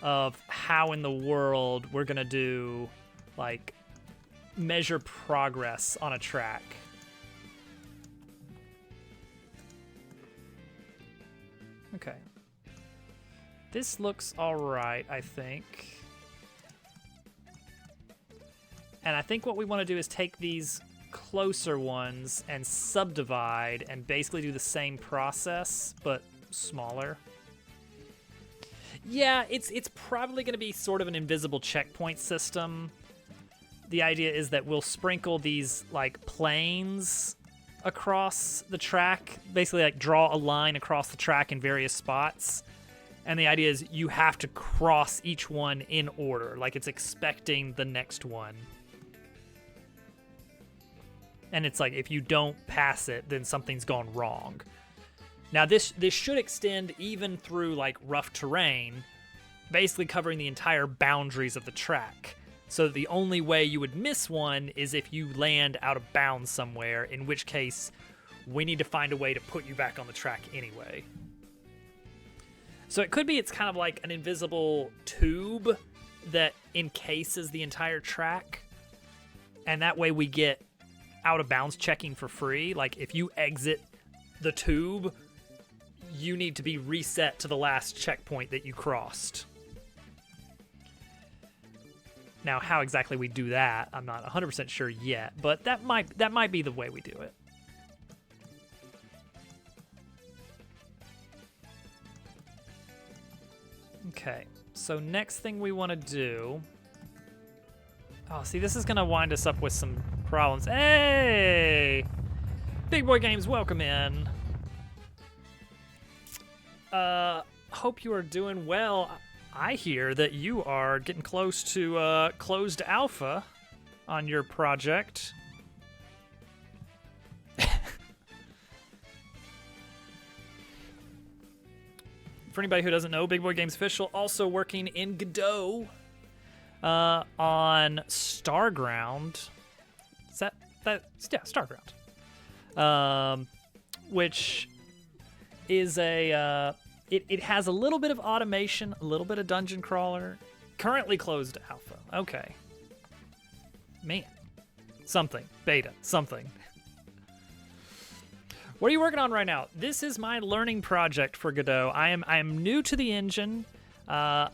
of how in the world we're gonna do like measure progress on a track. Okay. This looks all right, I think. And I think what we want to do is take these closer ones and subdivide and basically do the same process but smaller. Yeah, it's probably going to be sort of an invisible checkpoint system. The idea is that we'll sprinkle these like planes across the track, basically like draw a line across the track in various spots. And the idea is you have to cross each one in order, like it's expecting the next one. And it's like, if you don't pass it, then something's gone wrong. Now, this should extend even through, like, rough terrain, basically covering the entire boundaries of the track. So the only way you would miss one is if you land out of bounds somewhere, in which case we need to find a way to put you back on the track anyway. So it could be it's kind of like an invisible tube that encases the entire track, and that way we get out of bounds checking for free. Like if you exit the tube, you need to be reset to the last checkpoint that you crossed. Now, how exactly we do that, I'm not 100% sure yet, but that might be the way we do it. Okay, so next thing we want to do... Oh, see, this is going to wind us up with some problems. Hey! Big Boy Games, welcome in. Hope you are doing well. I hear that you are getting close to closed alpha on your project. For anybody who doesn't know, Big Boy Games Official also working in Godot on Starground. Is that yeah, Starground. Which is a it has a little bit of automation, a little bit of dungeon crawler. Currently closed alpha. Okay. Man. Something. Beta. Something. What are you working on right now? This is my learning project for Godot. I am new to the engine. I'd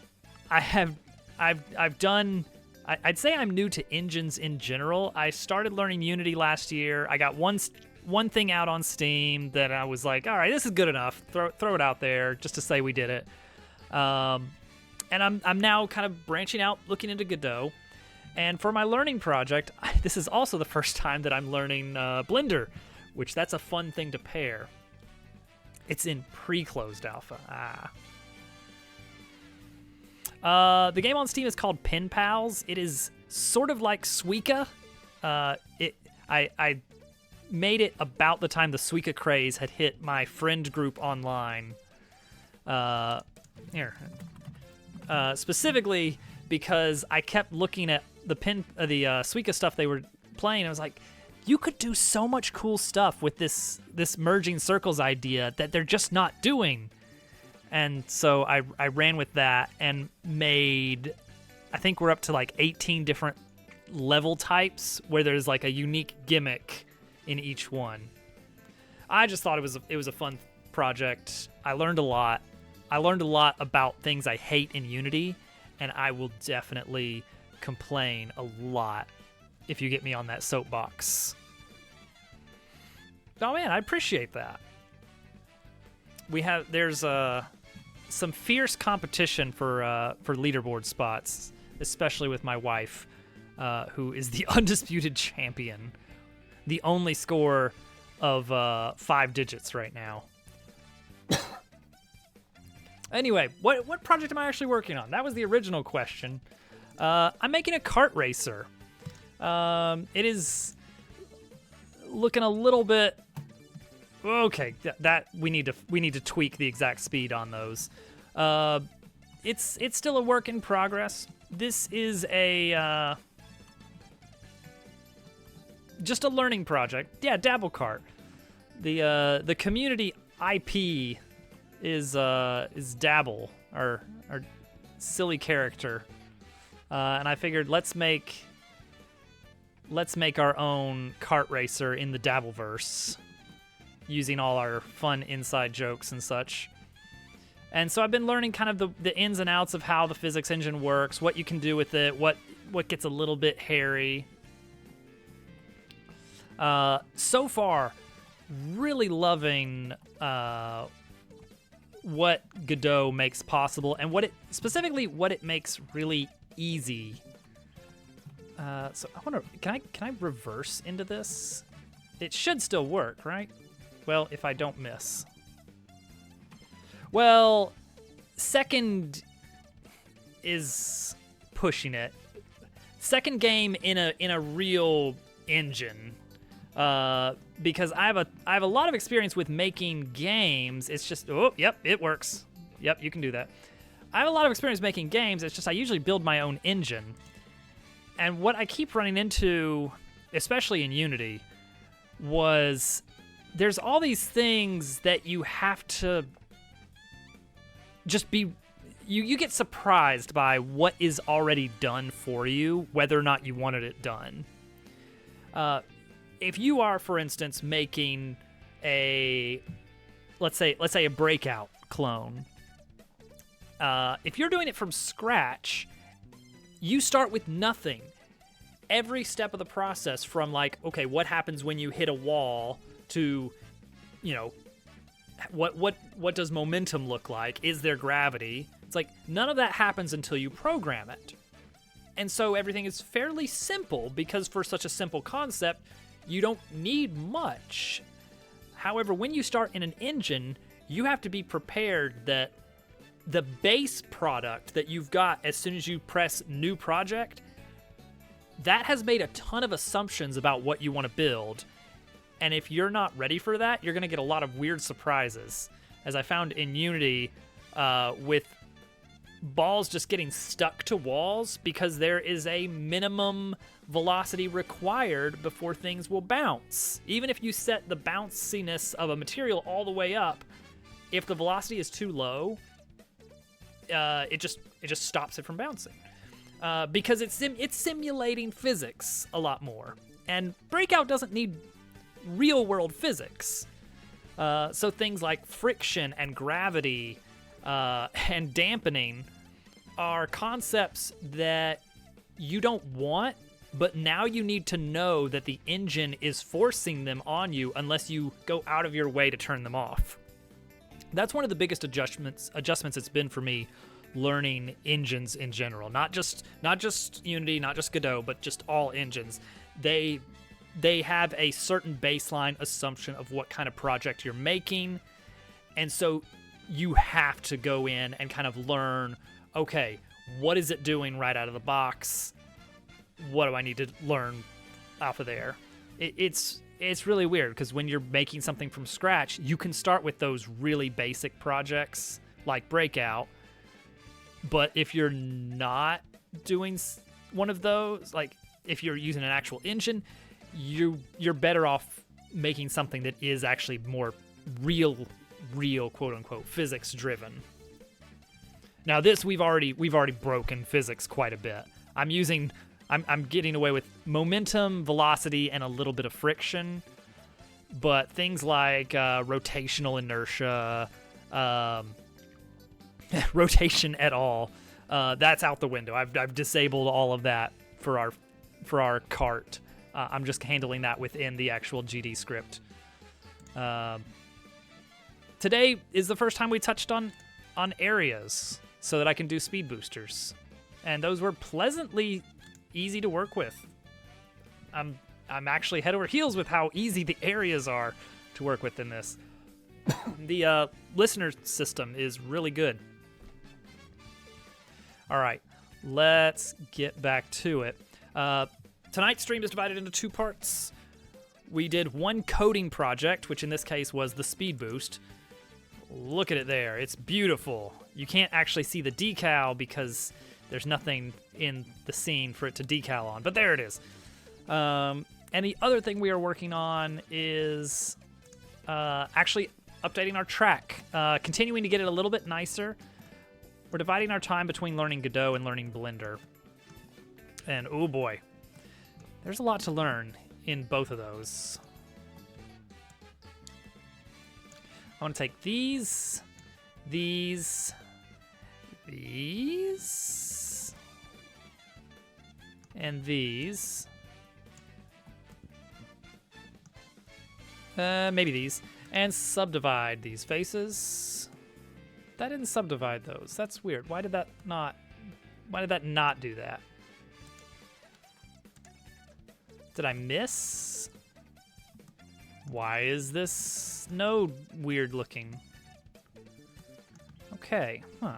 say I'm new to engines in general. I started learning Unity last year. I got one thing out on Steam that I was like, all right, this is good enough. Throw it out there just to say we did it. And I'm now kind of branching out, looking into Godot. And for my learning project, this is also the first time that I'm learning Blender, which that's a fun thing to pair. It's in pre-closed alpha. The game on Steam is called Pen Pals. It is sort of like Suika. I made it about the time the Suika craze had hit my friend group online. Specifically because I kept looking at the Suika stuff they were playing. I was like, you could do so much cool stuff with this merging circles idea that they're just not doing. And so I ran with that and made, I think we're up to like 18 different level types where there's like a unique gimmick in each one. I just thought it was a fun project. I learned a lot. I learned a lot about things I hate in Unity, and I will definitely complain a lot if you get me on that soapbox. Oh man, I appreciate that. There's some fierce competition for leaderboard spots, especially with my wife, who is the undisputed champion, the only score of 5 digits right now. Anyway, what project am I actually working on? That was the original question. I'm making a kart racer. It is looking a little bit okay. That we need to tweak the exact speed on those. It's still a work in progress. This is just a learning project. Yeah, Dabble Kart. The community IP is Dabble, our silly character, and I figured let's make our own kart racer in the Dabbleverse, using all our fun inside jokes and such. And so I've been learning kind of the ins and outs of how the physics engine works, what you can do with it, what gets a little bit hairy. So far, really loving what Godot makes possible, and what it makes really easy. So I wonder, can I reverse into this? It should still work, right? Well, if I don't miss. Well, second is pushing it. Second game in a real engine. Because I have a lot of experience with making games. It's just, oh, yep, it works. Yep, you can do that. I have a lot of experience making games. It's just I usually build my own engine. And what I keep running into, especially in Unity, was there's all these things that you have to just be... You get surprised by what is already done for you, whether or not you wanted it done. If you are, for instance, making let's say a Breakout clone, if you're doing it from scratch, you start with nothing. Every step of the process, from like, okay, what happens when you hit a wall, to, you know, what does momentum look like? Is there gravity? It's like none of that happens until you program it. And so everything is fairly simple, because for such a simple concept, you don't need much. However, when you start in an engine, you have to be prepared that the base product that you've got as soon as you press new project, that has made a ton of assumptions about what you want to build. And if you're not ready for that, you're going to get a lot of weird surprises. As I found in Unity, with balls just getting stuck to walls because there is a minimum velocity required before things will bounce. Even if you set the bounciness of a material all the way up, if the velocity is too low, it just stops it from bouncing. Because it's simulating physics a lot more. And Breakout doesn't need real world physics. So things like friction and gravity and dampening are concepts that you don't want, but now you need to know that the engine is forcing them on you unless you go out of your way to turn them off. That's one of the biggest adjustments it's been for me learning engines in general, not just Unity, not just Godot, but just all engines. They have a certain baseline assumption of what kind of project you're making, and so you have to go in and kind of learn, okay, what is it doing right out of the box? What do I need to learn off of there? It's really weird, because when you're making something from scratch, you can start with those really basic projects like Breakout, but if you're not doing one of those, like if you're using an actual engine, you're better off making something that is actually more real quote unquote physics driven. Now this we've already broken physics quite a bit. I'm getting away with momentum, velocity, and a little bit of friction, but things like rotational inertia, rotation at all, that's out the window. I've disabled all of that for our cart. I'm just handling that within the actual GD script. Today is the first time we touched on areas so that I can do speed boosters, and those were pleasantly easy to work with. I'm actually head over heels with how easy the areas are to work with in this. The listener system is really good. All right, let's get back to it. Tonight's stream is divided into 2 parts. We did one coding project, which in this case was the speed boost. Look at it there. It's beautiful. You can't actually see the decal because there's nothing in the scene for it to decal on, but there it is. And the other thing we are working on is actually updating our track, continuing to get it a little bit nicer. We're dividing our time between learning Godot and learning Blender. And oh boy, there's a lot to learn in both of those. I want to take these, and these. Maybe these. And subdivide these faces. That didn't subdivide those. That's weird. Why did that not do that? Did I miss? Why is this node weird looking? Okay, huh.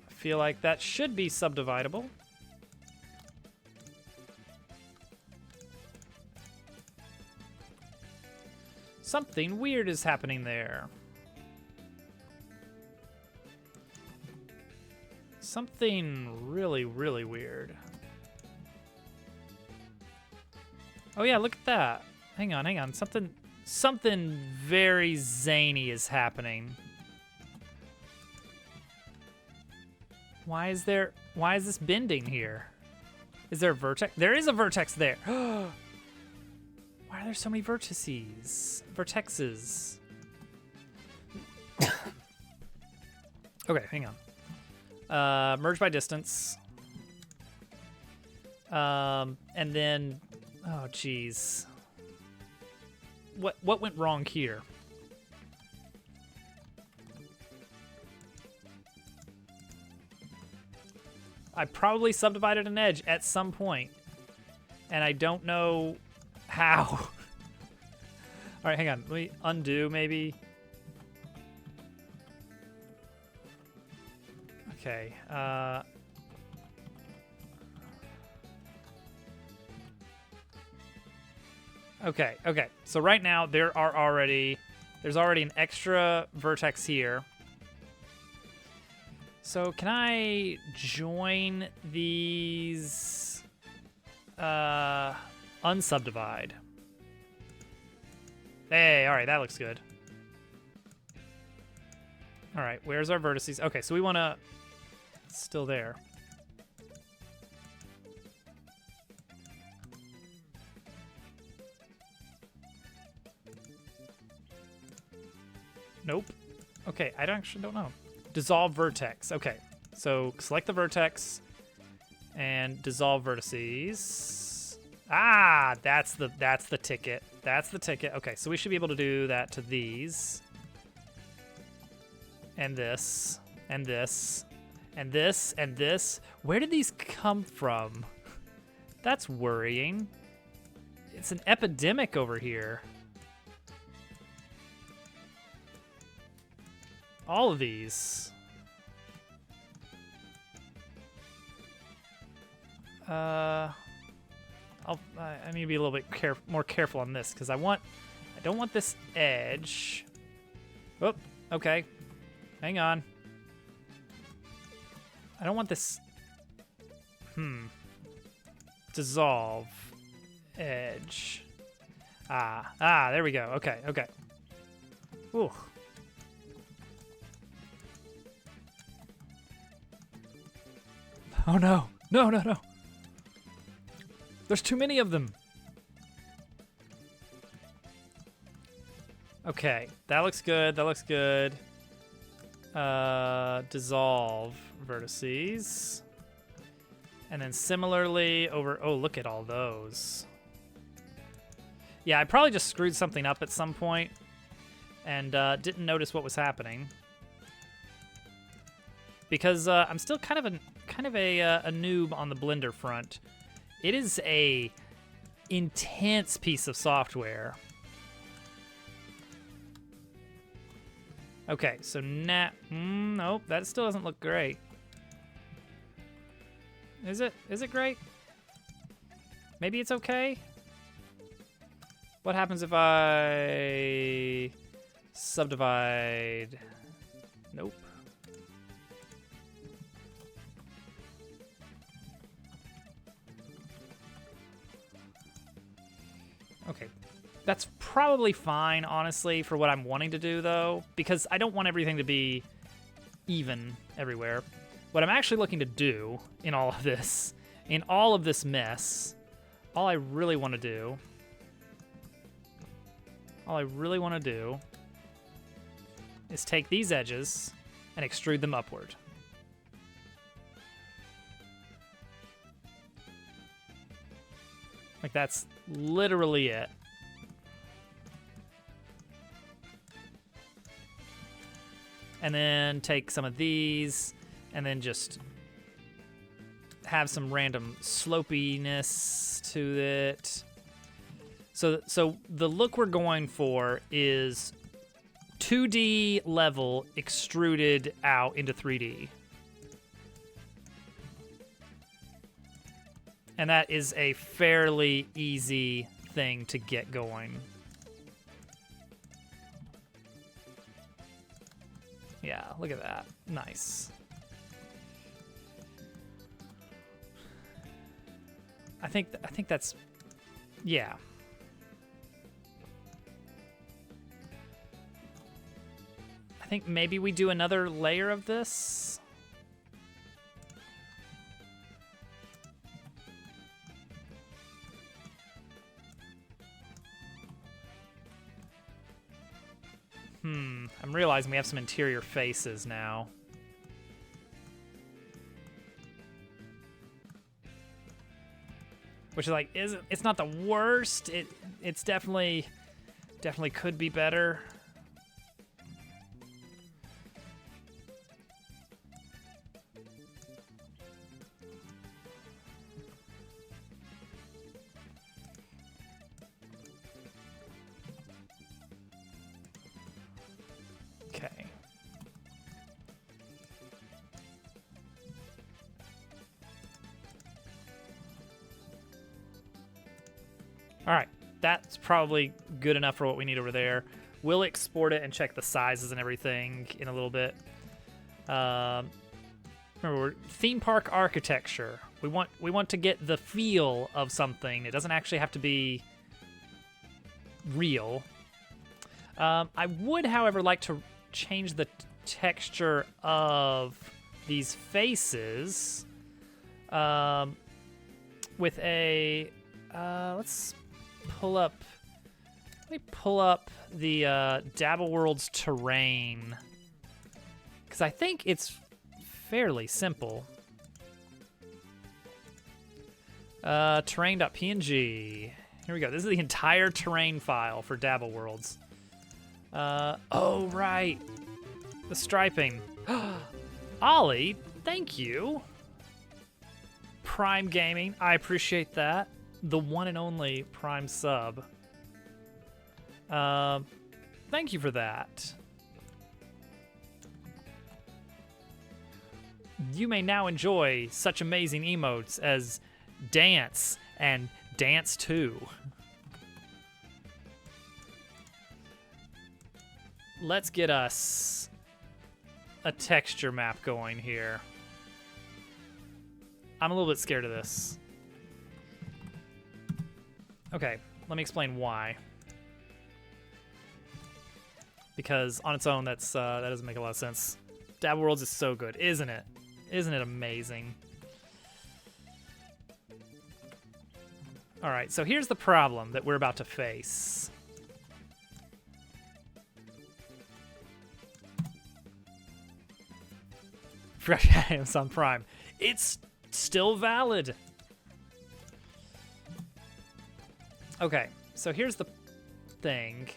I feel like that should be subdividable. Something weird is happening there. Something really, really weird. Oh yeah, look at that. Hang on. Something very zany is happening. Why is this bending here? Is there a vertex? There is a vertex there. Why are there so many vertices? Vertexes. Okay, hang on. Merge by distance. And then, oh geez. What went wrong here? I probably subdivided an edge at some point, and I don't know how. All right, hang on. Let me undo, maybe. Okay. Okay. So right now there's already an extra vertex here. So can I join these unsubdivide? Hey, all right, that looks good. All right, where's our vertices? Okay, so we want to still there. Nope. Okay, I actually don't know. Dissolve vertex. Okay, so select the vertex and dissolve vertices. Ah, that's the ticket. That's the ticket. Okay, so we should be able to do that to these. And this. And this. And this. And this. Where did these come from? That's worrying. It's an epidemic over here. All of these. I need to be a little bit more careful on this because I don't want this edge. Oh, okay. Hang on. I don't want this. Dissolve edge. There we go. Okay, okay. Ooh. Oh no. No, no, no. There's too many of them. Okay, that looks good. That looks good. Dissolve vertices. And then similarly over... Oh, look at all those. Yeah, I probably just screwed something up at some point and didn't notice what was happening. Because I'm still kind of a noob on the Blender front. It is a intense piece of software. Okay, so now... nope, that still doesn't look great. Is it? Is it great? Maybe it's okay? What happens if I subdivide? Nope. Okay. That's probably fine, honestly, for what I'm wanting to do, though, because I don't want everything to be even everywhere. What I'm actually looking to do in all of this mess, all I really want to do is take these edges and extrude them upward. Like, that's literally it. And then take some of these and then just have some random slopiness to it. So the look we're going for is 2D level extruded out into 3D. And that is a fairly easy thing to get going. Yeah, look at that. Nice. I think that's, yeah. I think maybe we do another layer of this. I'm realizing we have some interior faces now. Which is like, it's not the worst. It's definitely could be better. Okay. All right, that's probably good enough for what we need over there. We'll export it and check the sizes and everything in a little bit. Remember, we're theme park architecture. We want to get the feel of something. It doesn't actually have to be real. I would, however, like to change the texture of these faces with a let's pull up. Let me pull up the Dabble Worlds terrain because I think it's fairly simple. Terrain.png. Here we go. This is the entire terrain file for Dabble Worlds. Oh, right. The striping. Ollie, thank you. Prime Gaming, I appreciate that. The one and only Prime sub. Thank you for that. You may now enjoy such amazing emotes as Dance and Dance 2. Let's get us a texture map going here. I'm a little bit scared of this. Okay, let me explain why. Because on its own, that doesn't make a lot of sense. Dabble Worlds is so good, isn't it? Isn't it amazing? All right, so here's the problem that we're about to face. Fresh Amazon Prime. It's still valid. Okay, so here's the thing.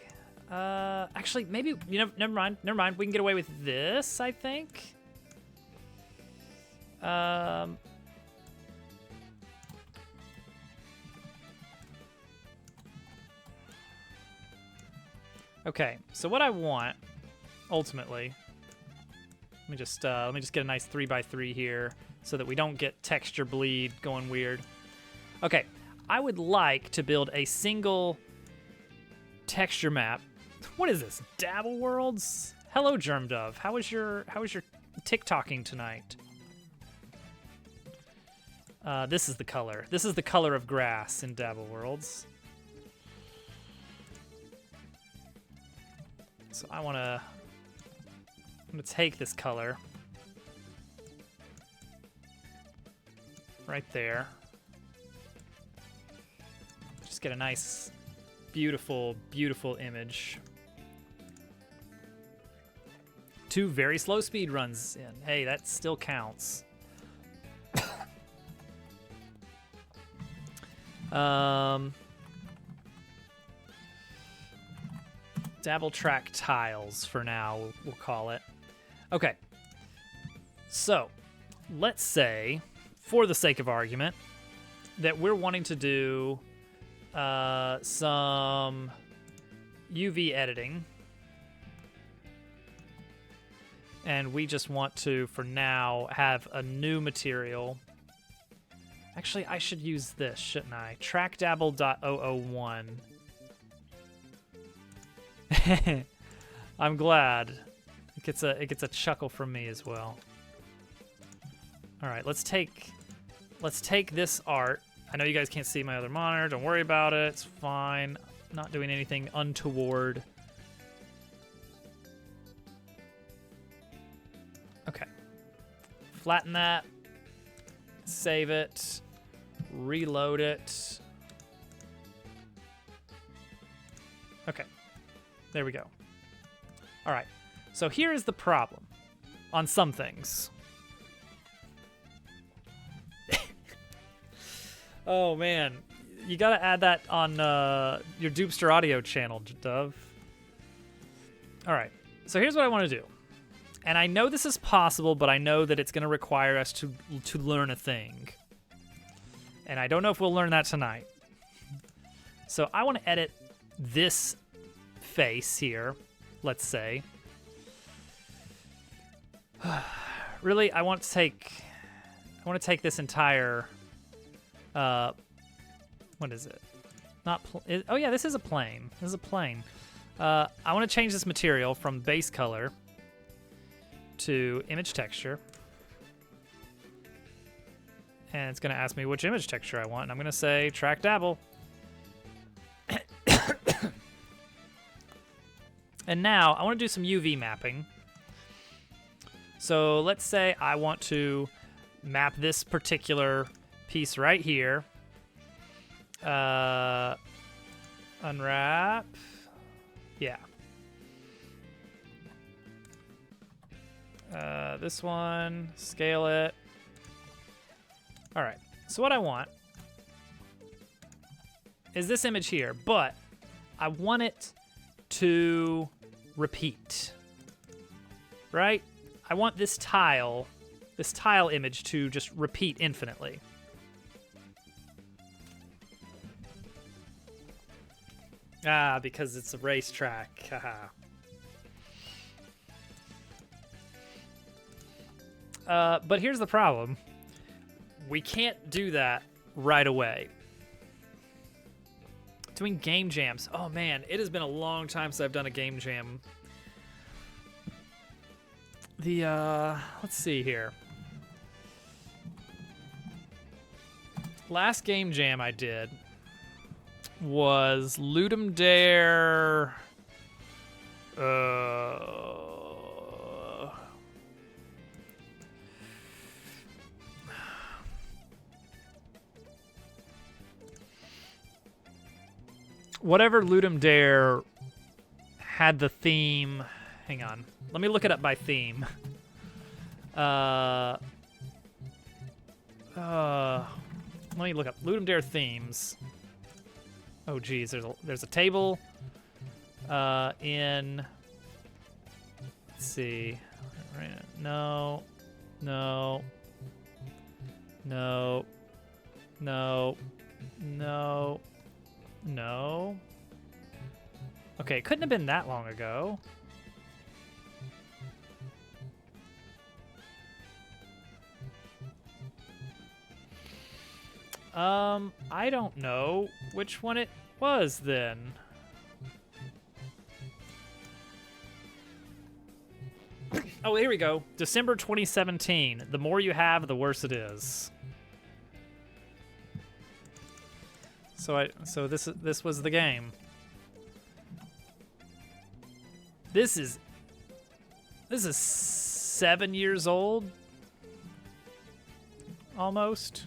Actually, maybe, you know, never mind. We can get away with this, I think. Okay, so what I want, ultimately, let me just get a nice 3x3 here so that we don't get texture bleed going weird. Okay, I would like to build a single texture map. What is this? Dabble Worlds? Hello, Germ Dove. How was your TikToking tonight? This is the color. This is the color of grass in Dabble Worlds. So I'm gonna take this color right there. Just get a nice, beautiful, beautiful image. 2 very slow speed runs in. Hey, that still counts. Dabble track tiles for now, we'll call it. Okay. So, let's say, for the sake of argument, that we're wanting to do some UV editing. And we just want to, for now, have a new material. Actually, I should use this, shouldn't I? Trackdabble.001. I'm glad. It gets a chuckle from me as well. All right, let's take this art. I know you guys can't see my other monitor. Don't worry about it. It's fine. I'm not doing anything untoward. Okay. Flatten that. Save it. Reload it. Okay. There we go. All right. So here is the problem on some things. Oh, man. You got to add that on your Doopster audio channel, Dove. All right. So here's what I want to do. And I know this is possible, but I know that it's going to require us to learn a thing. And I don't know if we'll learn that tonight. So I want to edit this face here, let's say. Really, I want to take this entire what is it? Oh yeah, this is a plane. This is a plane. I want to change this material from base color to image texture. And it's going to ask me which image texture I want, and I'm going to say track dabble. And now I want to do some UV mapping. So let's say I want to map this particular piece right here. Unwrap. Yeah. This one, scale it. All right, so what I want is this image here, but I want it to repeat, right? I want this tile image to just repeat infinitely. Ah, because it's a racetrack. Haha. But here's the problem. We can't do that right away. Doing game jams. Oh man, it has been a long time since I've done a game jam. Let's see here. Last game jam I did was Ludum Dare. Whatever Ludum Dare had the theme. Hang on. Let me look it up by theme. Let me look up Ludum Dare themes. Oh geez, there's a table in. Let's see. No. Okay, it couldn't have been that long ago. I don't know which one it was then. Oh, here we go. December 2017. The more you have, the worse it is. So this was the game. This is 7 years old. Almost.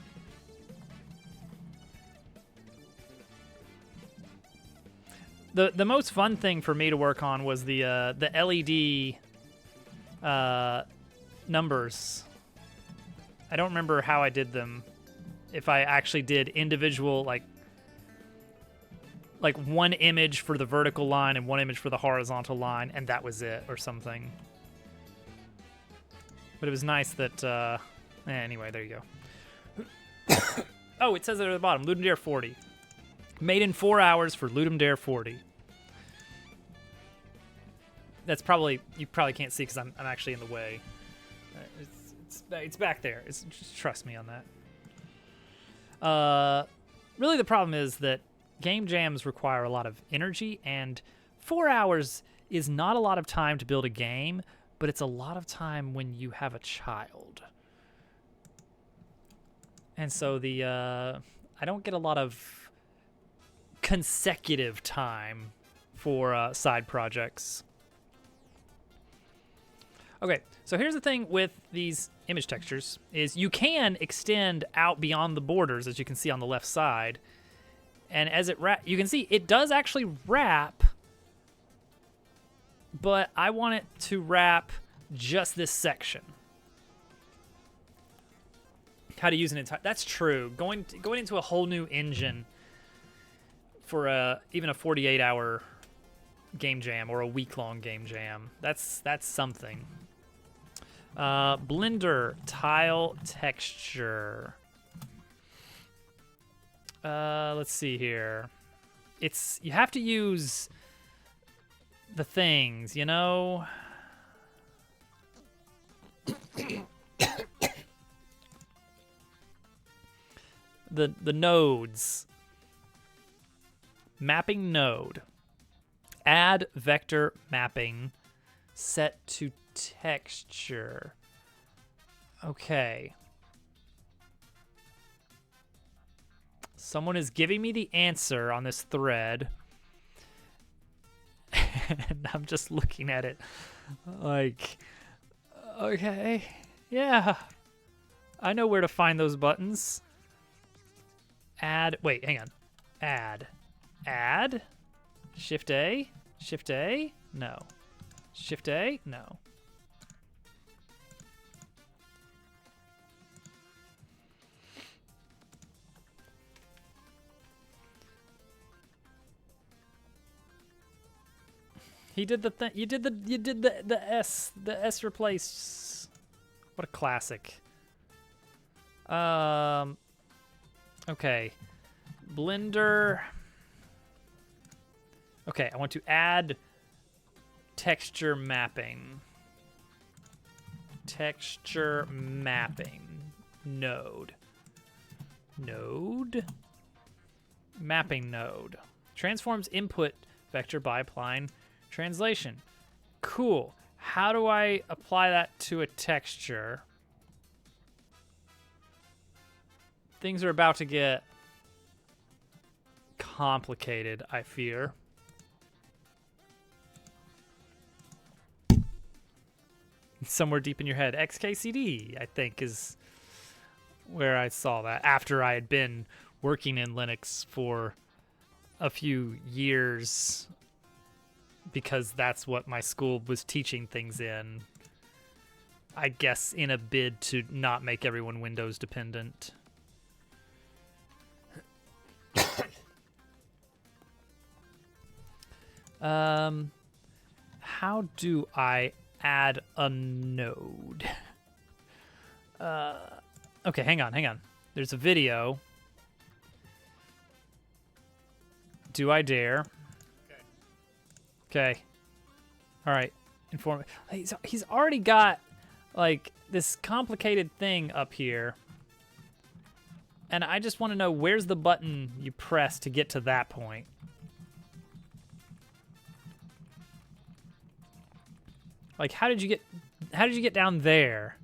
The most fun thing for me to work on was the LED numbers. I don't remember how I did them. If I actually did individual like one image for the vertical line and one image for the horizontal line, and that was it, or something. But it was nice that. Anyway, there you go. Oh, it says it at the bottom. Ludum Dare 40. Made in 4 hours for Ludum Dare 40. That's probably, you probably can't see because I'm actually in the way. It's back there. Just trust me on that. Really the problem is that game jams require a lot of energy, and 4 hours is not a lot of time to build a game, but it's a lot of time when you have a child. And so I don't get a lot of consecutive time for side projects. Okay, so here's the thing with these image textures is you can extend out beyond the borders, as you can see on the left side. And as it you can see it does actually wrap, but I want it to wrap just this section. How to use an entire, that's true. Going into a whole new engine for even a 48-hour game jam or a week-long game jam. That's something. Blender tile texture. Let's see here. You have to use the things, you know. the nodes. Mapping node. Add vector mapping. Set to texture. Okay. Someone is giving me the answer on this thread. And I'm just looking at it like, okay, yeah. I know where to find those buttons. Add, wait, hang on. Add. Shift A? Shift A? No. Shift A? No. He did the thing. You did the S. The S replace. What a classic. Okay. Blender. Okay, I want to add texture mapping. Texture mapping. Node. Node. Mapping node. Transforms input vector by applying translation. Cool. How do I apply that to a texture? Things are about to get complicated, I fear. Somewhere deep in your head. XKCD, I think, is where I saw that after I had been working in Linux for a few years because that's what my school was teaching things in. I guess in a bid to not make everyone Windows dependent. How do I add a node? Okay, hang on. There's a video. Do I dare? Okay. All right. Inform. He's already got like this complicated thing up here. And I just want to know where's the button you press to get to that point. Like, how did you get down there?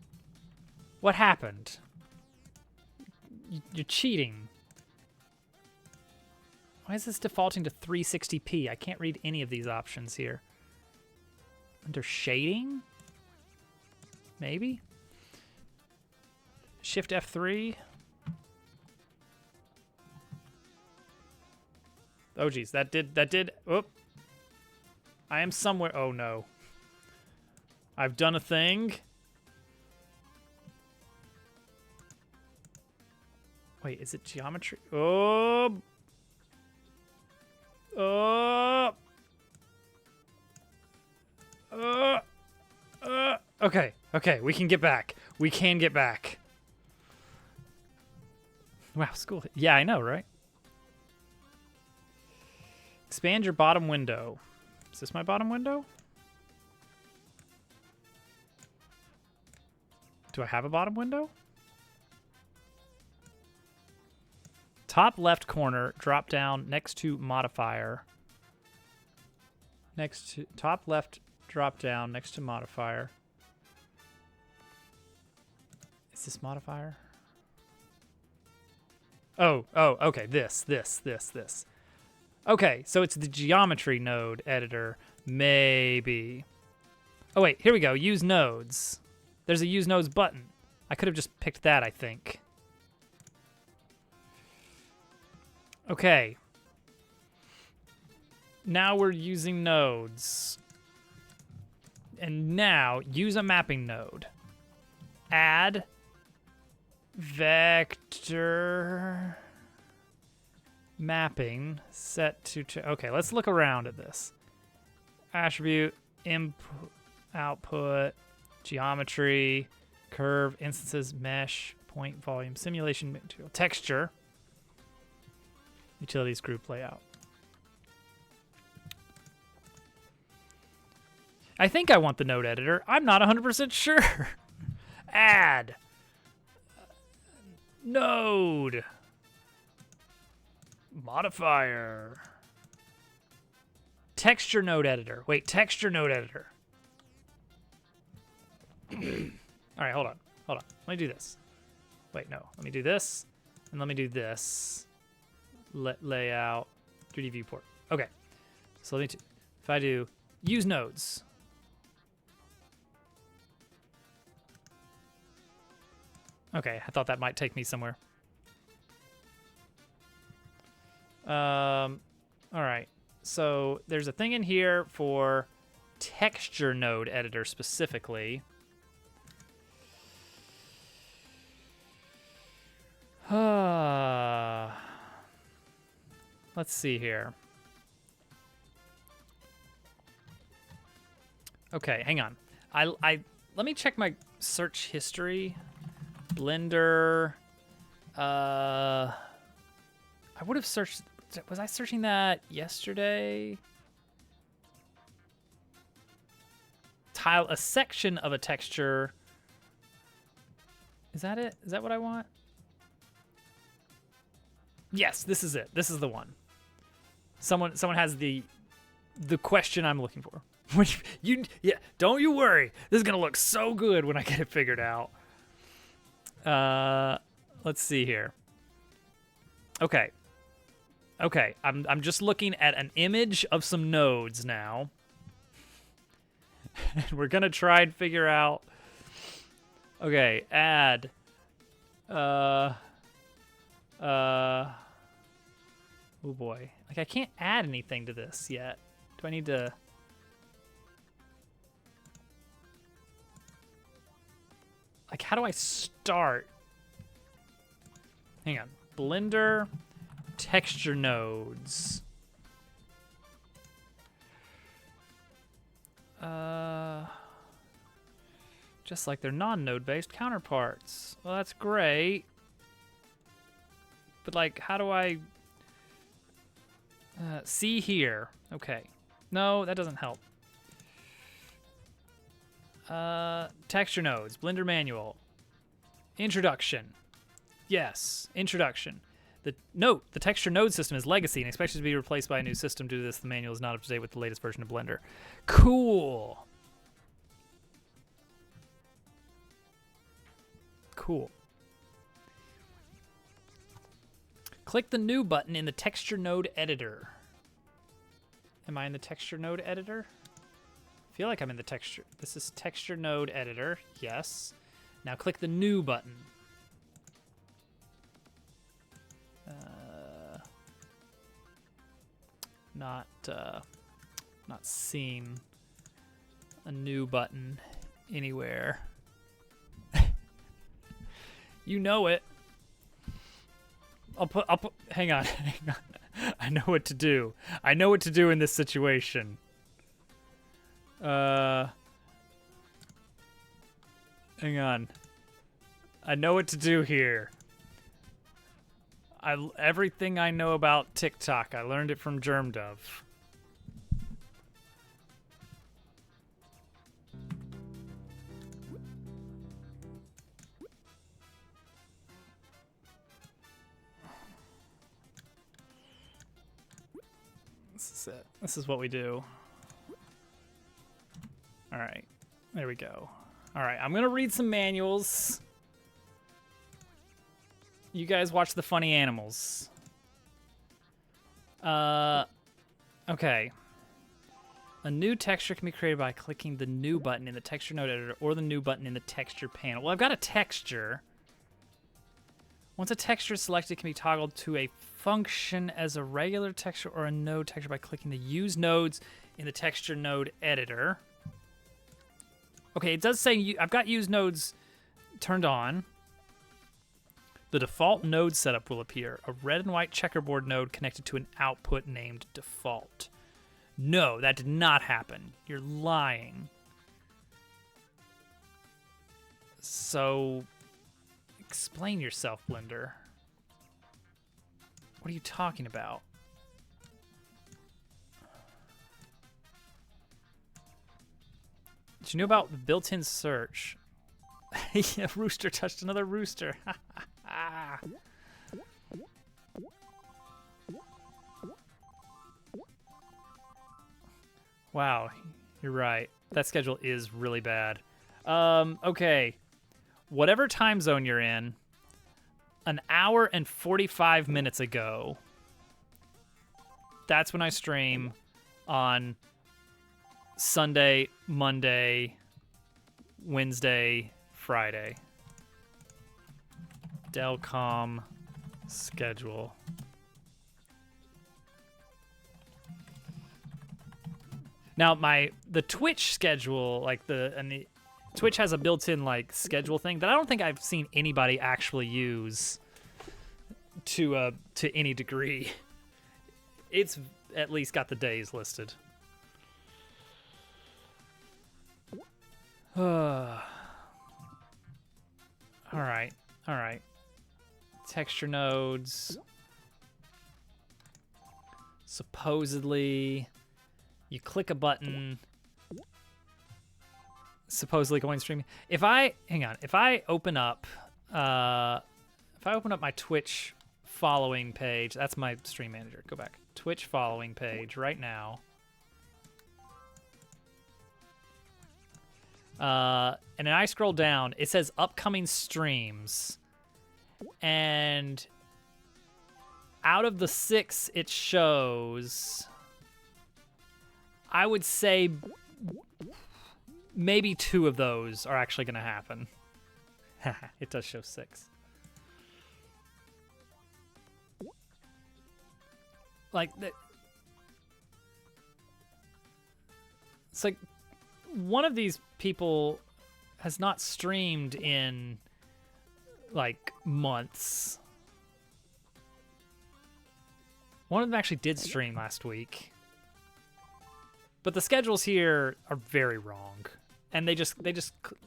What happened? You're cheating. Why is this defaulting to 360p? I can't read any of these options here. Under shading? Maybe? Shift F3? Oh geez, that did, oh. I am somewhere, oh no. I've done a thing. Wait, is it geometry? Oh. Oh. Okay, we can get back. We can get back. Wow, school. Yeah, I know, right? Expand your bottom window. Is this my bottom window? Do I have a bottom window? Top left corner, drop down next to modifier. Next to top left, drop down next to modifier. Is this modifier? Oh, okay. This. Okay, so it's the geometry node editor. Maybe. Oh, wait, here we go. Use nodes. There's a use nodes button. I could have just picked that, I think. Okay. Now we're using nodes. And now, use a mapping node. Add vector mapping set to okay, let's look around at this. Attribute, input, output, geometry, curve, instances, mesh, point, volume, simulation, material, texture, utilities, group, layout. I think I want the node editor. I'm not 100% sure. Add. Node. Modifier. Texture node editor. Wait, texture node editor. All right, hold on. Let me do this. Wait, no. Let me do this, and let me do this. Layout, 3D viewport. Okay. So let me. If I do use nodes. Okay, I thought that might take me somewhere. All right. So there's a thing in here for texture node editor specifically. Let's see here. Okay, hang on. I let me check my search history. Blender. I would have searched. Was I searching that yesterday? Tile a section of a texture. Is that it? Is that what I want? Yes, this is it. This is the one. Someone has the question I'm looking for. Don't you worry. This is gonna look so good when I get it figured out. Let's see here. Okay. I'm just looking at an image of some nodes now. And we're gonna try and figure out. Okay, add. Oh boy. Like I can't add anything to this yet. Do I need to? Like, how do I start? Hang on. Blender texture nodes. Just like their non-node based counterparts. Well, that's great. But like, how do I see here? Okay. No, that doesn't help. Texture nodes, Blender manual. Introduction. Yes, introduction. The texture node system is legacy and expected to be replaced by a new system. Due to this, the manual is not up to date with the latest version of Blender. Cool. Cool. Click the new button in the texture node editor. Am I in the texture node editor? I feel like I'm in the texture. This is texture node editor. Yes. Now click the new button. Not seeing a new button anywhere. You know it. I'll put, hang on. I know what to do. I know what to do in this situation. Hang on. I know what to do here. Everything I know about TikTok, I learned it from GermDove. This is it. This is what we do. All right. There we go. All right. I'm going to read some manuals. You guys watch the funny animals. Okay. A new texture can be created by clicking the new button in the texture node editor or the new button in the texture panel. Well, I've got a texture. Once a texture is selected, it can be toggled to a function as a regular texture or a node texture by clicking the use nodes in the texture node editor. Okay, it does say I've got use nodes turned on. The default node setup will appear. A red and white checkerboard node connected to an output named default. No, that did not happen. You're lying. So, explain yourself, Blender. What are you talking about? Did you know about the built-in search? Yeah, rooster touched another rooster. Wow, you're right. That schedule is really bad. Okay. Whatever time zone you're in, an hour and 45 minutes ago, that's when I stream on Sunday, Monday, Wednesday, Friday. Delcom schedule. Now the Twitch schedule, like the Twitch has a built-in like schedule thing that I don't think I've seen anybody actually use to any degree. It's at least got the days listed. All right. All right. Texture nodes. Supposedly, you click a button. Supposedly going streaming. If I open up my Twitch following page, that's my stream manager. Go back. Twitch following page right now. And then I scroll down, it says upcoming streams. And out of the 6 it shows, I would say maybe 2 of those are actually going to happen. It does show 6. Like, it's like one of these people has not streamed in like months. One of them actually did stream last week. But the schedules here are very wrong. And they just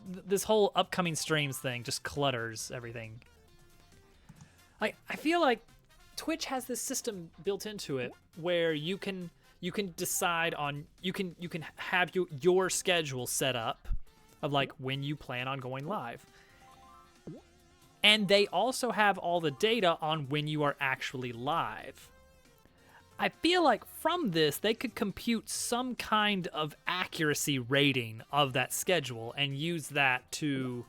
this whole upcoming streams thing just clutters everything. I feel like Twitch has this system built into it where you can decide on, you can have your schedule set up of like when you plan on going live. And they also have all the data on when you are actually live. I feel like from this, they could compute some kind of accuracy rating of that schedule and use that to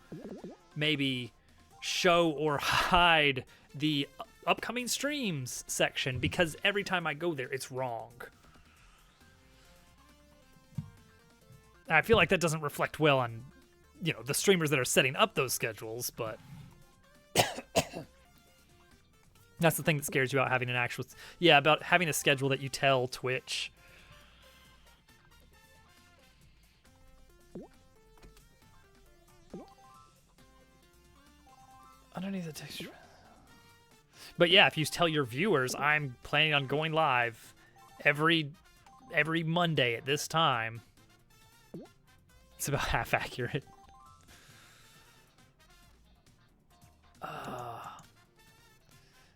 maybe show or hide the upcoming streams section, because every time I go there, it's wrong. I feel like that doesn't reflect well on, you know, the streamers that are setting up those schedules, but that's the thing that scares you about having an actual, about having a schedule that you tell Twitch. Underneath the texture. But yeah, if you tell your viewers, I'm planning on going live every Monday at this time, it's about half accurate.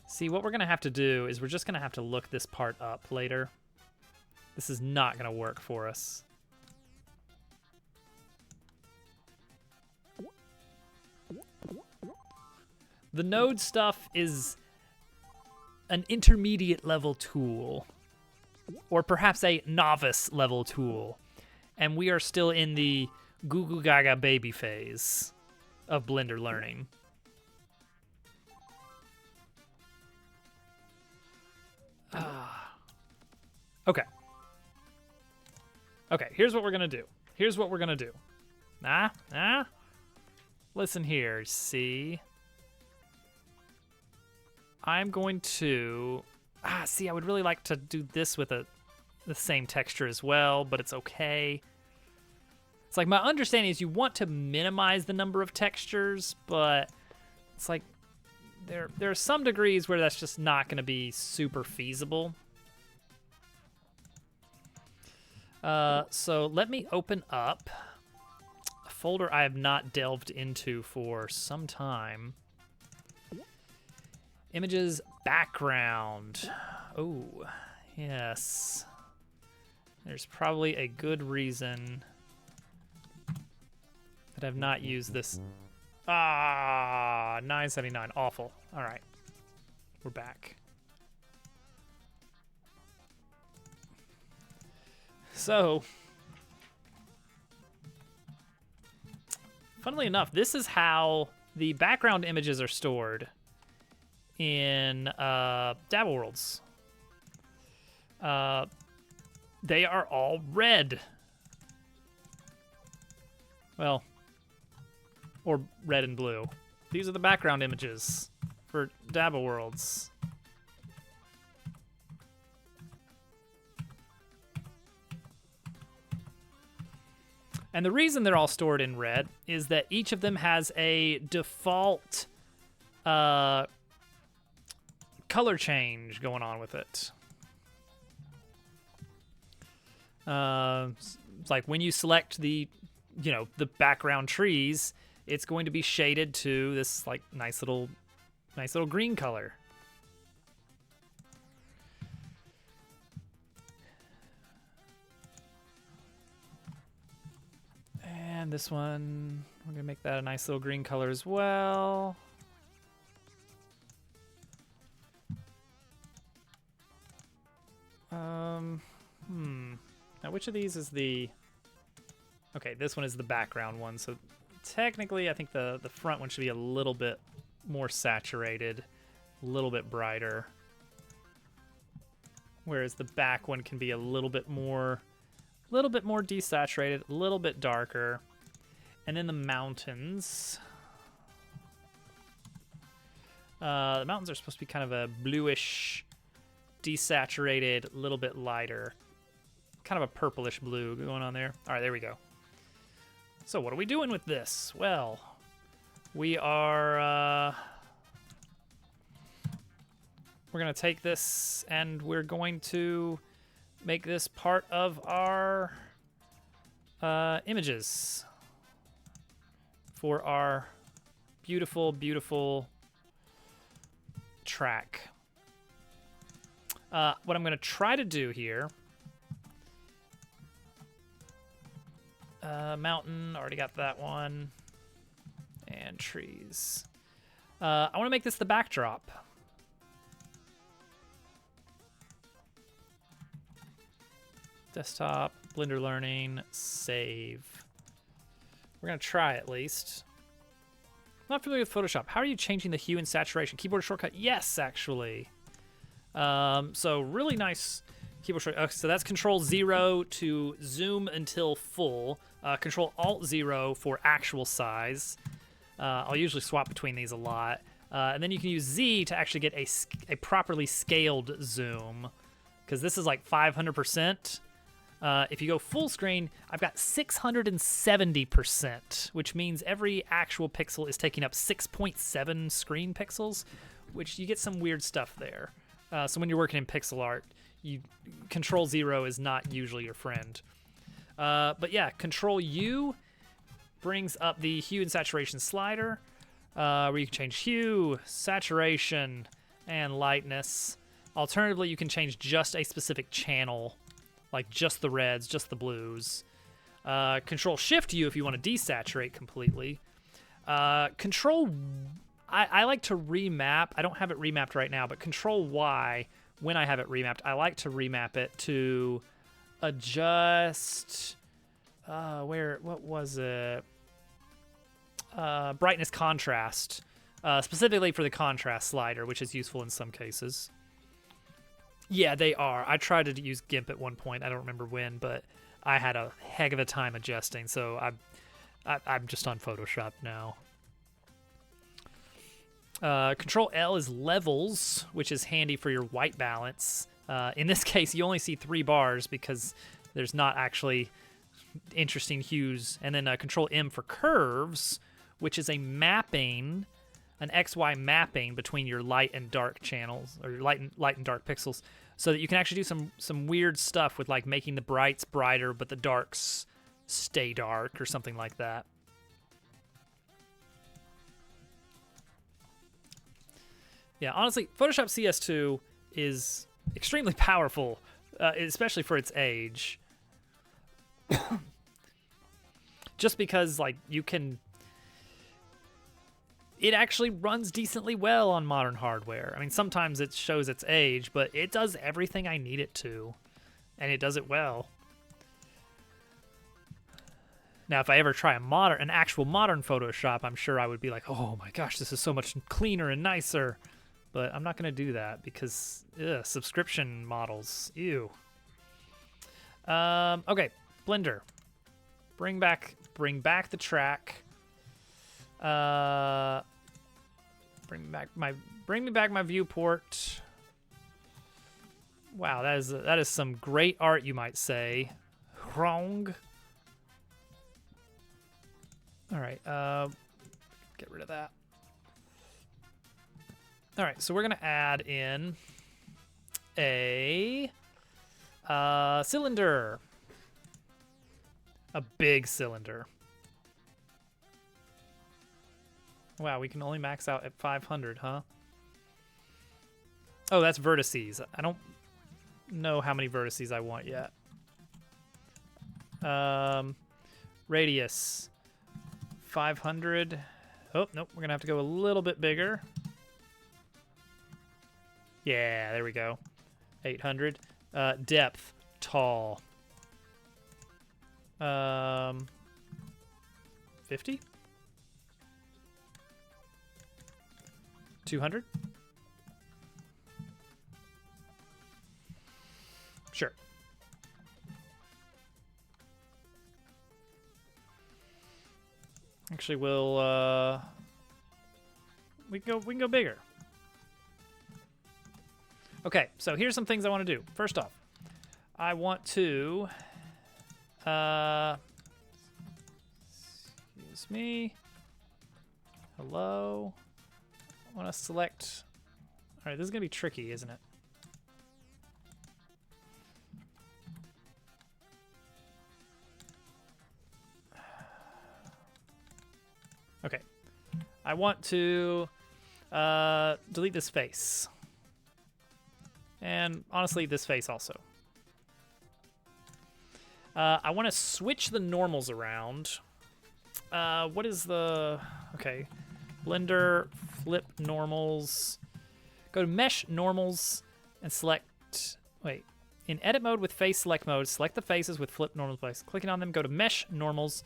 See, what we're going to have to do is we're just going to have to look this part up later. This is not going to work for us. The node stuff is an intermediate level tool, or perhaps a novice level tool. And we are still in the goo goo gaga baby phase of Blender learning. Okay. Okay, here's what we're gonna do. Listen here, see? I'm going to... see, I would really like to do this with the same texture as well, but it's okay. It's like, my understanding is you want to minimize the number of textures, but it's like there are some degrees where that's just not going to be super feasible. So let me open up a folder I have not delved into for some time. Images, background. Oh, yes. There's probably a good reason that I've not used this. $9.79, awful. All right, we're back. So, funnily enough, this is how the background images are stored in Dabble Worlds. They are all red. Well, or red and blue. These are the background images for Dabble Worlds. And the reason they're all stored in red is that each of them has a default color change going on with it. It's like when you select the you know, the background trees, it's going to be shaded to this like nice little green color. And this one, we're gonna make that a nice little green color as well. Now which of these is the... Okay, this one is the background one, so technically I think the front one should be a little bit more saturated, a little bit brighter. Whereas the back one can be a little bit more desaturated, a little bit darker. And then the mountains. The mountains are supposed to be kind of a bluish, desaturated, a little bit lighter. Kind of a purplish blue going on there. All right, there we go. So what are we doing with this? Well, we are... we're going to take this and we're going to make this part of our images for our beautiful, beautiful track. What I'm going to try to do here... mountain, already got that one. And trees. I want to make this the backdrop. Desktop, Blender Learning, save. We're going to try at least. I'm not familiar with Photoshop. How are you changing the hue and saturation? Keyboard shortcut? Yes, actually. So really nice keyboard shortcut. So that's Control 0 to zoom until full. Control Alt 0 for actual size. I'll usually swap between these a lot. And then you can use Z to actually get a properly scaled zoom. Because this is like 500%. If you go full screen, I've got 670%, which means every actual pixel is taking up 6.7 screen pixels, which you get some weird stuff there. So when you're working in pixel art, Control 0 is not usually your friend. But yeah, Control U brings up the hue and saturation slider, where you can change hue, saturation, and lightness. Alternatively, you can change just a specific channel, like just the reds, just the blues. Control Shift U if you want to desaturate completely. I like to remap. I don't have it remapped right now, but Control Y, when I have it remapped, I like to remap it to adjust, what was it? Brightness contrast, specifically for the contrast slider, which is useful in some cases. Yeah, they are. I tried to use GIMP at one point. I don't remember when, but I had a heck of a time adjusting, so I'm just on Photoshop now. Control L is levels, which is handy for your white balance. In this case, you only see 3 bars because there's not actually interesting hues. And then Control M for curves, which is a mapping, an XY mapping between your light and dark channels, or your light and dark pixels, so that you can actually do some weird stuff with like making the brights brighter but the darks stay dark or something like that. Yeah, honestly, Photoshop CS2 is extremely powerful, especially for its age. Just because, like, it actually runs decently well on modern hardware. I mean, sometimes it shows its age, but it does everything I need it to, and it does it well. Now, if I ever try an actual modern Photoshop, I'm sure I would be like, oh my gosh, this is so much cleaner and nicer. But I'm not going to do that because subscription models. Ew. Okay, Blender. Bring back the track. Bring me back my viewport. Wow, that is some great art, you might say. Wrong. All right, get rid of that. All right, so we're gonna add in a cylinder, a big cylinder. Wow, we can only max out at 500, huh? Oh, that's vertices. I don't know how many vertices I want yet. Radius 500. Oh, nope, we're gonna have to go a little bit bigger. Yeah, there we go. 800. Depth, tall. 50? 200? Sure. Actually, we'll we can go bigger. Okay, so here's some things I want to do. First off, I want to excuse me. Hello. I want to select. All right, this is gonna be tricky, isn't it? Okay, I want to delete this face. And honestly, this face also. I want to switch the normals around. What is the... Okay. Blender, flip normals. Go to mesh normals and select... Wait. In edit mode with face select mode, select the faces with flip normals place. Clicking on them, go to mesh normals,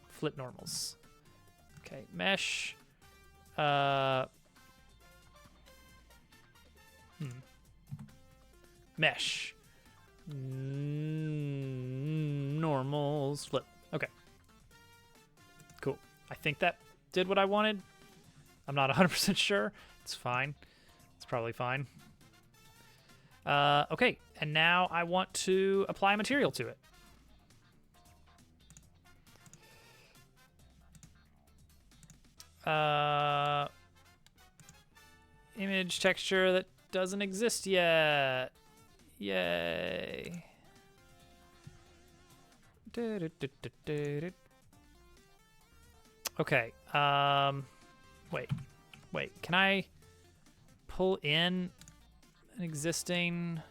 flip normals. Okay, mesh. Mesh. Normals. Flip. Okay. Cool. I think that did what I wanted. I'm not 100% sure. It's fine. It's probably fine. Okay. And now I want to apply material to it. Image texture that doesn't exist yet. Yay. Okay. Wait. Can I pull in an existing...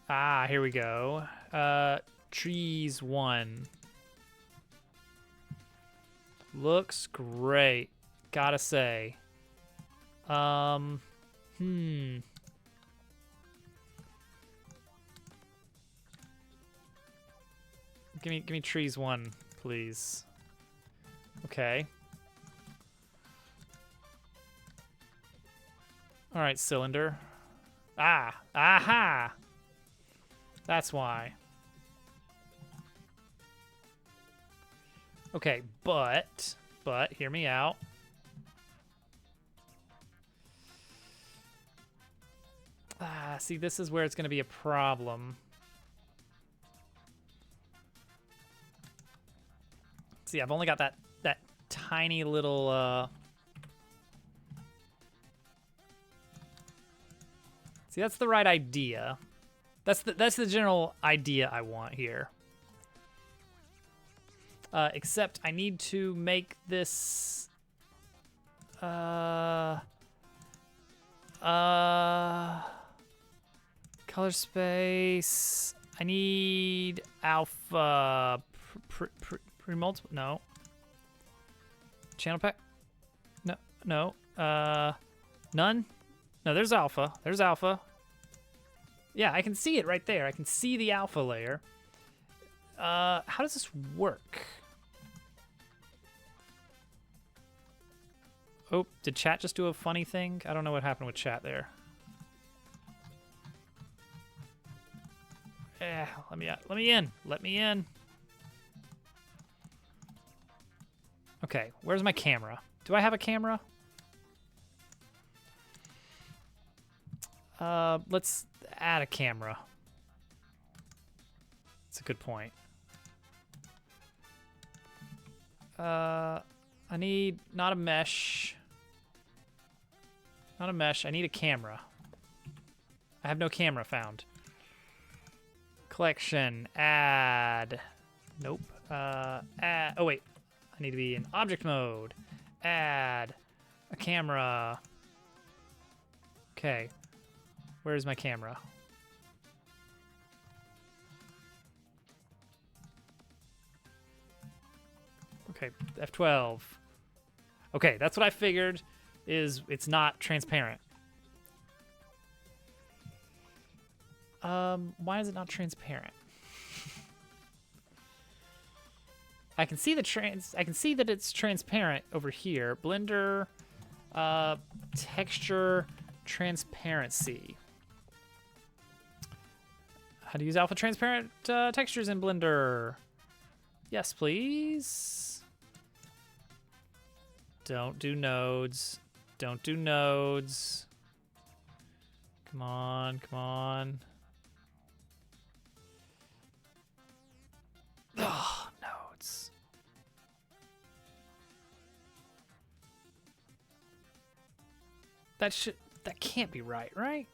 Ah, here we go. Trees 1. Looks great. Gotta say. Give me trees 1, please. Okay. All right, cylinder. Aha! That's why. Okay, but hear me out. See, this is where it's going to be a problem. See, I've only got that tiny little See, that's the right idea. That's the general idea I want here. Except I need to make this color space. I need alpha pre-multiple. No. Channel pack. No. None. No, there's alpha. There's alpha. Yeah, I can see it right there. I can see the alpha layer. How does this work? Oh, did chat just do a funny thing? I don't know what happened with chat there. Yeah, let me in. Let me in. Okay, where's my camera? Do I have a camera? Let's add a camera. That's a good point. I need not a mesh. Not a mesh. I need a camera. I have no camera found. Collection. Add. Nope. Add. Oh, wait. I need to be in object mode. Add a camera. Okay. Where's my camera? Okay, F12. Okay, that's what I figured, is it's not transparent. Why is it not transparent? I can see that it's transparent over here. Blender, texture, transparency. How to use alpha transparent textures in Blender? Yes, please. Don't do nodes. Don't do nodes. Come on, come on. Oh, nodes. That can't be right, right?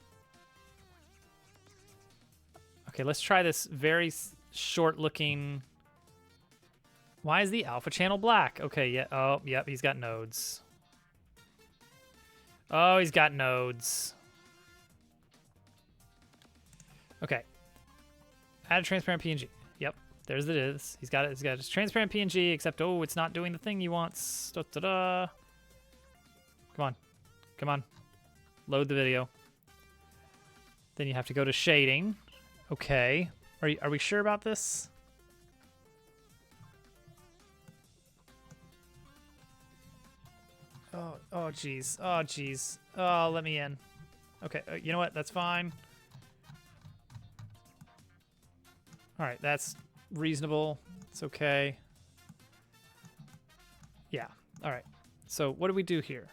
Okay, let's try this very short looking. Why is the alpha channel black? Okay, yeah. Oh, yep, he's got nodes. Oh, he's got nodes. Okay. Add a transparent PNG. Yep, there's it is. He's got it. He's got his transparent PNG, except, oh, it's not doing the thing he wants. Da-da-da. Come on. Come on. Load the video. Then you have to go to shading. Okay. Are we sure about this? Oh, jeez. Oh, jeez. Oh, let me in. Okay, you know what? That's fine. All right, that's reasonable. It's okay. Yeah. All right. So what do we do here?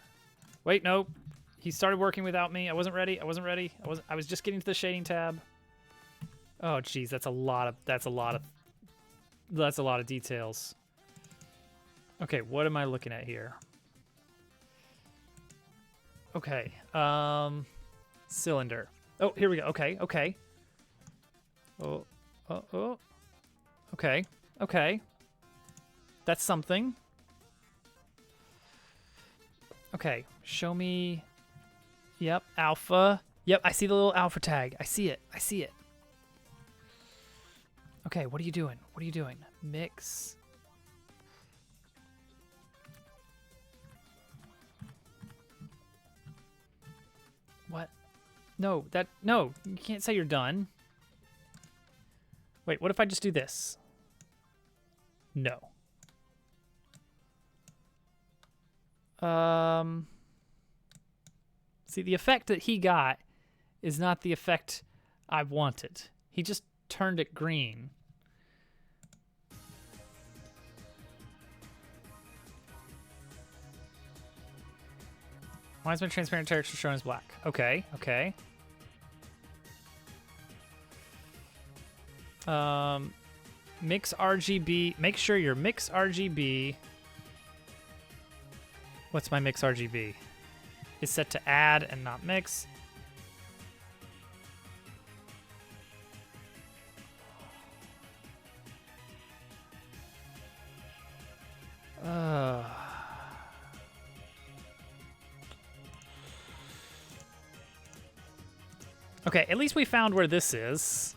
Wait, nope. He started working without me. I wasn't ready. I wasn't ready. I was just getting to the shading tab. Oh, geez, that's a lot of details. Okay, what am I looking at here? Okay, cylinder. Oh, here we go. Okay, okay. Oh. Okay, okay. That's something. Okay, show me. Yep, alpha. Yep, I see the little alpha tag. I see it. I see it. Okay, what are you doing? What are you doing? Mix. What? No, you can't say you're done. Wait, what if I just do this? No. See, the effect that he got is not the effect I wanted. He just turned it green. Why is my transparent texture shown as black? Okay, okay. Mix RGB. Make sure your mix RGB. What's my mix RGB? Is set to add and not mix. Okay, at least we found where this is,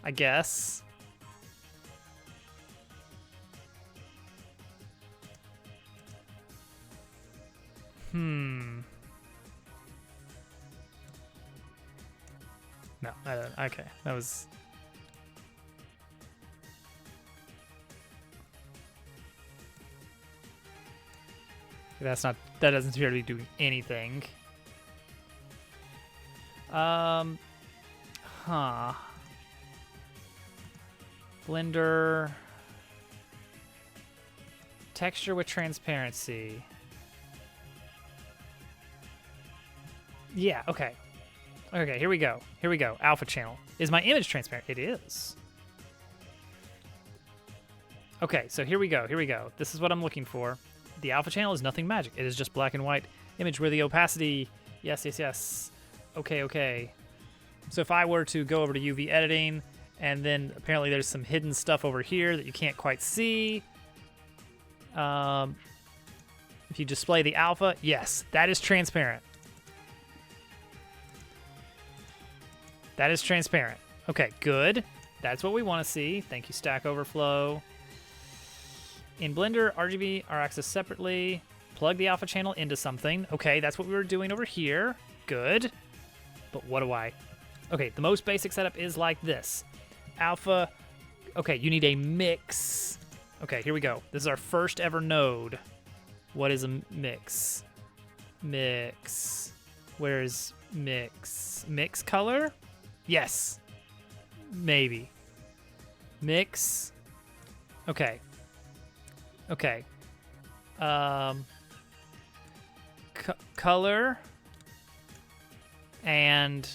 I guess. No, I don't. Okay, that was. That's not. That doesn't appear to be doing anything. Huh. Blender. Texture with transparency. Yeah, okay. Okay, here we go. Here we go. Alpha channel. Is my image transparent? It is. Okay, so here we go. Here we go. This is what I'm looking for. The alpha channel is nothing magic. It is just black and white image where the opacity. Yes, yes, yes. Okay, okay. So if I were to go over to UV editing, and then apparently there's some hidden stuff over here that you can't quite see. If you display the alpha, yes, that is transparent. That is transparent. Okay, good. That's what we want to see. Thank you, Stack Overflow. In Blender, RGB are accessed separately. Plug the alpha channel into something. Okay, that's what we were doing over here. Good. But what do I... Okay, the most basic setup is like this. Alpha... Okay, you need a mix. Okay, here we go. This is our first ever node. What is a mix? Mix. Where's mix? Mix color? Yes. Maybe. Mix. Okay. Okay. Color and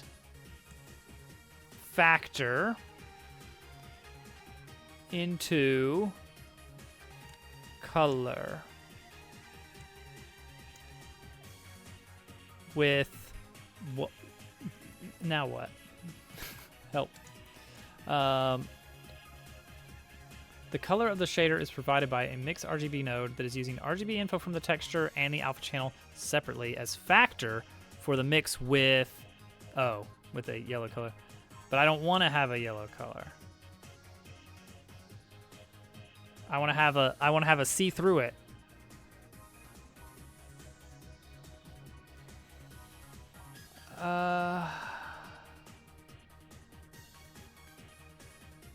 factor into color with what? Now what? Help. The color of the shader is provided by a mix RGB node that is using RGB info from the texture and the alpha channel separately as factor for the mix with, with a yellow color. But I don't want to have a yellow color. I want to have a see through it.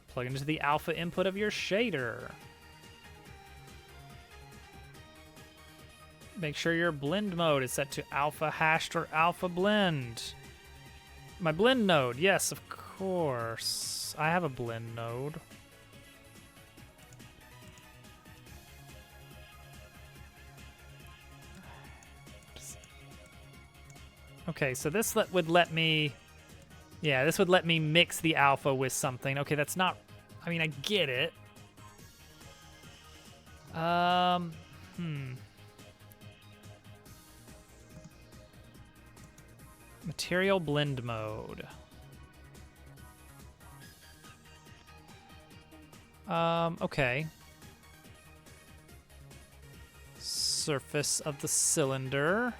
Plug into the alpha input of your shader. Make sure your blend mode is set to alpha hashed or alpha blend. My blend node, yes, of course. I have a blend node. Okay, so this would let me... Yeah, this would let me mix the alpha with something. Okay, that's not... I mean, I get it. Material blend mode. Okay. Surface of the cylinder.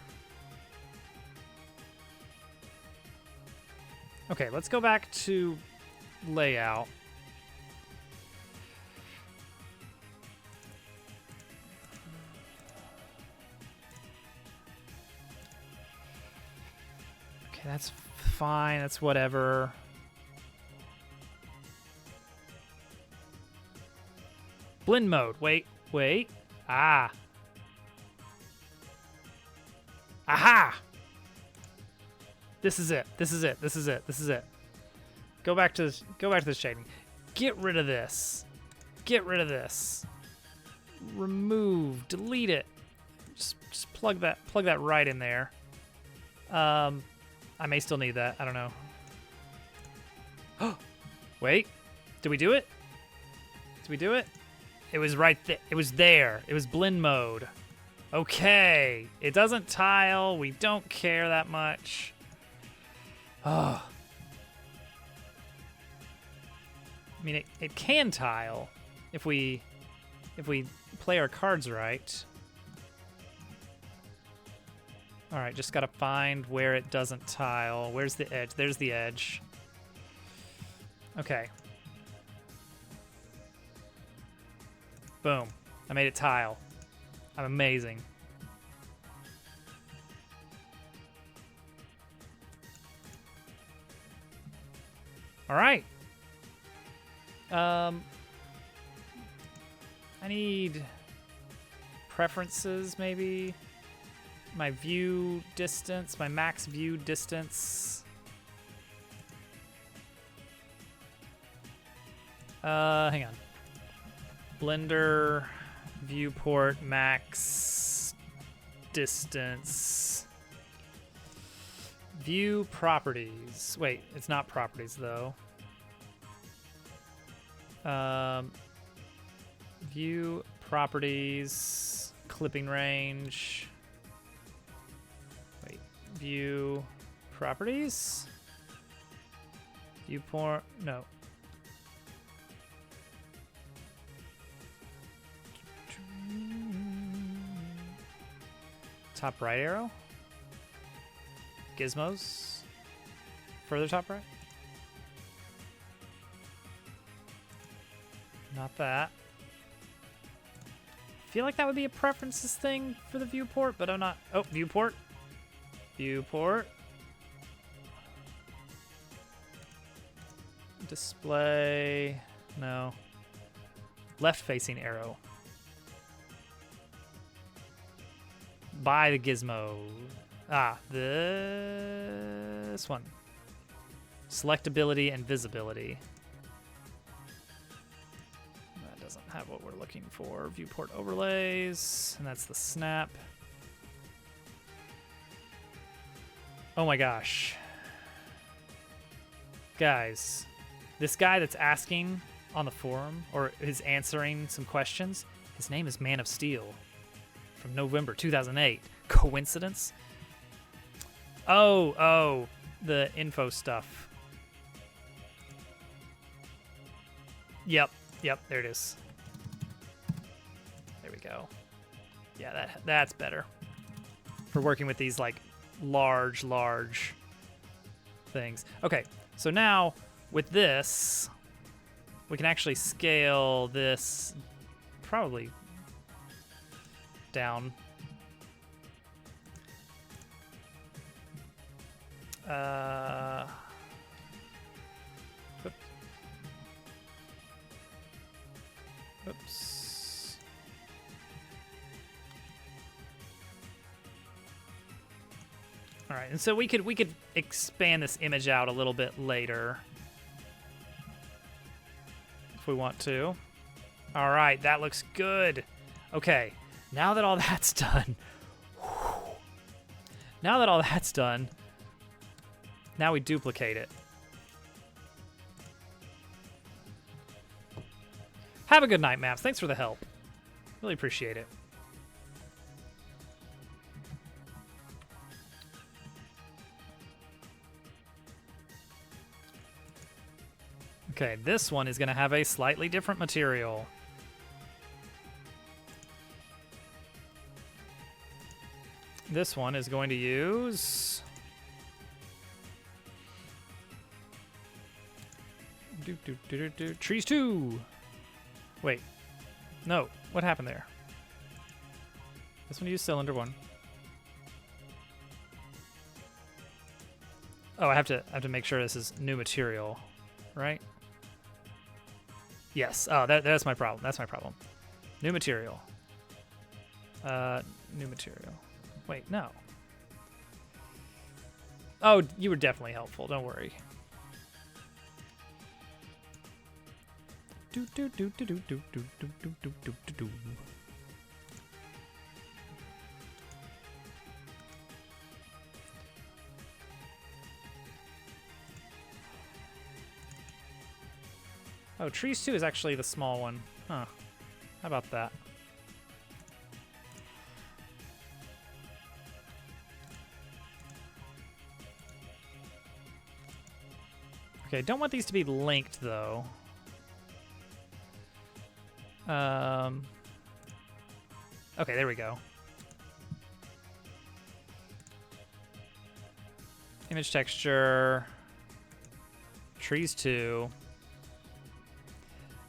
Okay, let's go back to layout. Okay, that's fine. That's whatever. Blend mode. Wait. Ah. Aha! This is it. Go back to the shading. Get rid of this. Remove. Delete it. Just plug that right in there. I may still need that. I don't know. Wait. Did we do it? It was right there. It was there. It was blend mode. Okay. It doesn't tile. We don't care that much. Oh. I mean, it can tile if we play our cards right. All right, just gotta find where it doesn't tile. Where's the edge? There's the edge. Okay. Boom. I made it tile. I'm amazing. All right. I need preferences, maybe. My view distance, my max view distance. Hang on. Blender viewport max distance. View properties. Wait, it's not properties though. View properties, clipping range. Wait, view properties? Viewport, no. Top right arrow? Gizmos? Further top right? Not that. I feel like that would be a preferences thing for the viewport, but I'm not. Oh, viewport. Viewport. Display. No. Left facing arrow. By the gizmo. Ah, this one. Selectability and visibility. That doesn't have what we're looking for. Viewport overlays, and that's the snap. Oh my gosh. Guys, this guy that's asking on the forum, or is answering some questions, his name is Man of Steel from November 2008. Coincidence? Oh, the info stuff. Yep, there it is. There we go. Yeah, that's better. For working with these, like, large things. Okay, so now, with this, we can actually scale this probably down. Oops. All right, and so we could expand this image out a little bit later if we want to. All right, that looks good. Okay, now that all that's done, now we duplicate it. Have a good night, Maps. Thanks for the help. Really appreciate it. Okay, this one is going to have a slightly different material. This one is going to use... Trees 2! Wait. No. What happened there? This one used cylinder 1. Oh, I have to make sure this is new material, right? Yes. Oh, that's my problem. That's my problem. New material. New material. Wait, no. Oh, you were definitely helpful. Don't worry. Oh, Trees 2 is actually the small one. Huh. How about that? Okay, don't want these to be linked, though. Okay, there we go. Image texture. Trees 2.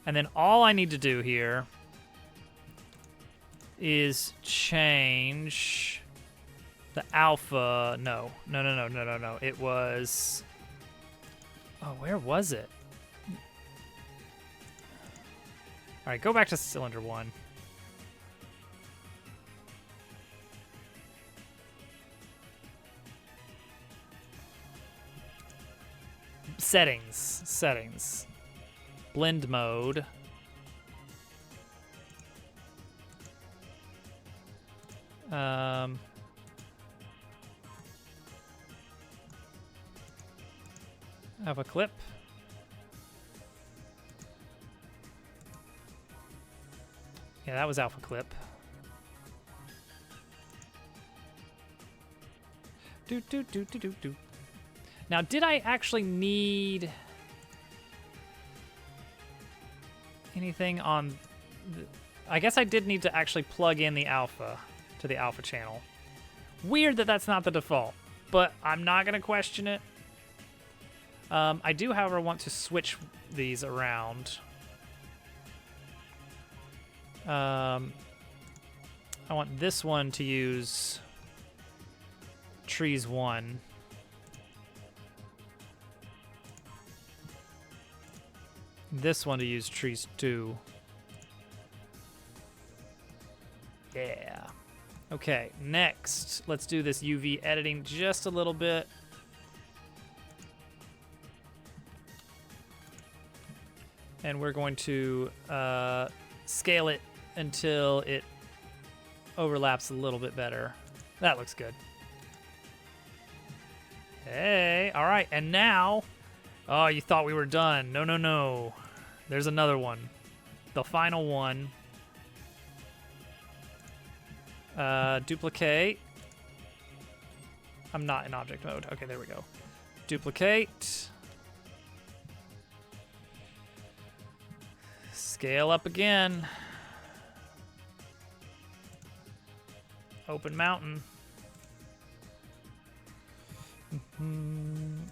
And then all I need to do here is change the alpha. No. It was... Oh, where was it? All right, go back to cylinder 1. Settings. Blend mode. Alpha clip. Yeah, that was alpha clip. Do. Now, did I actually need anything on the... I guess I did need to actually plug in the alpha to the alpha channel. Weird that that's not the default, but I'm not going to question it. I do, however, want to switch these around. I want this one to use trees 1. This one to use trees 2. Yeah. Okay, next, let's do this UV editing just a little bit. And we're going to scale it until it overlaps a little bit better. That looks good. Hey, all right, and now, oh, you thought we were done. No, no, no. There's another one. The final one. Duplicate. I'm not in object mode. Okay, there we go. Duplicate. Scale up again. Open mountain.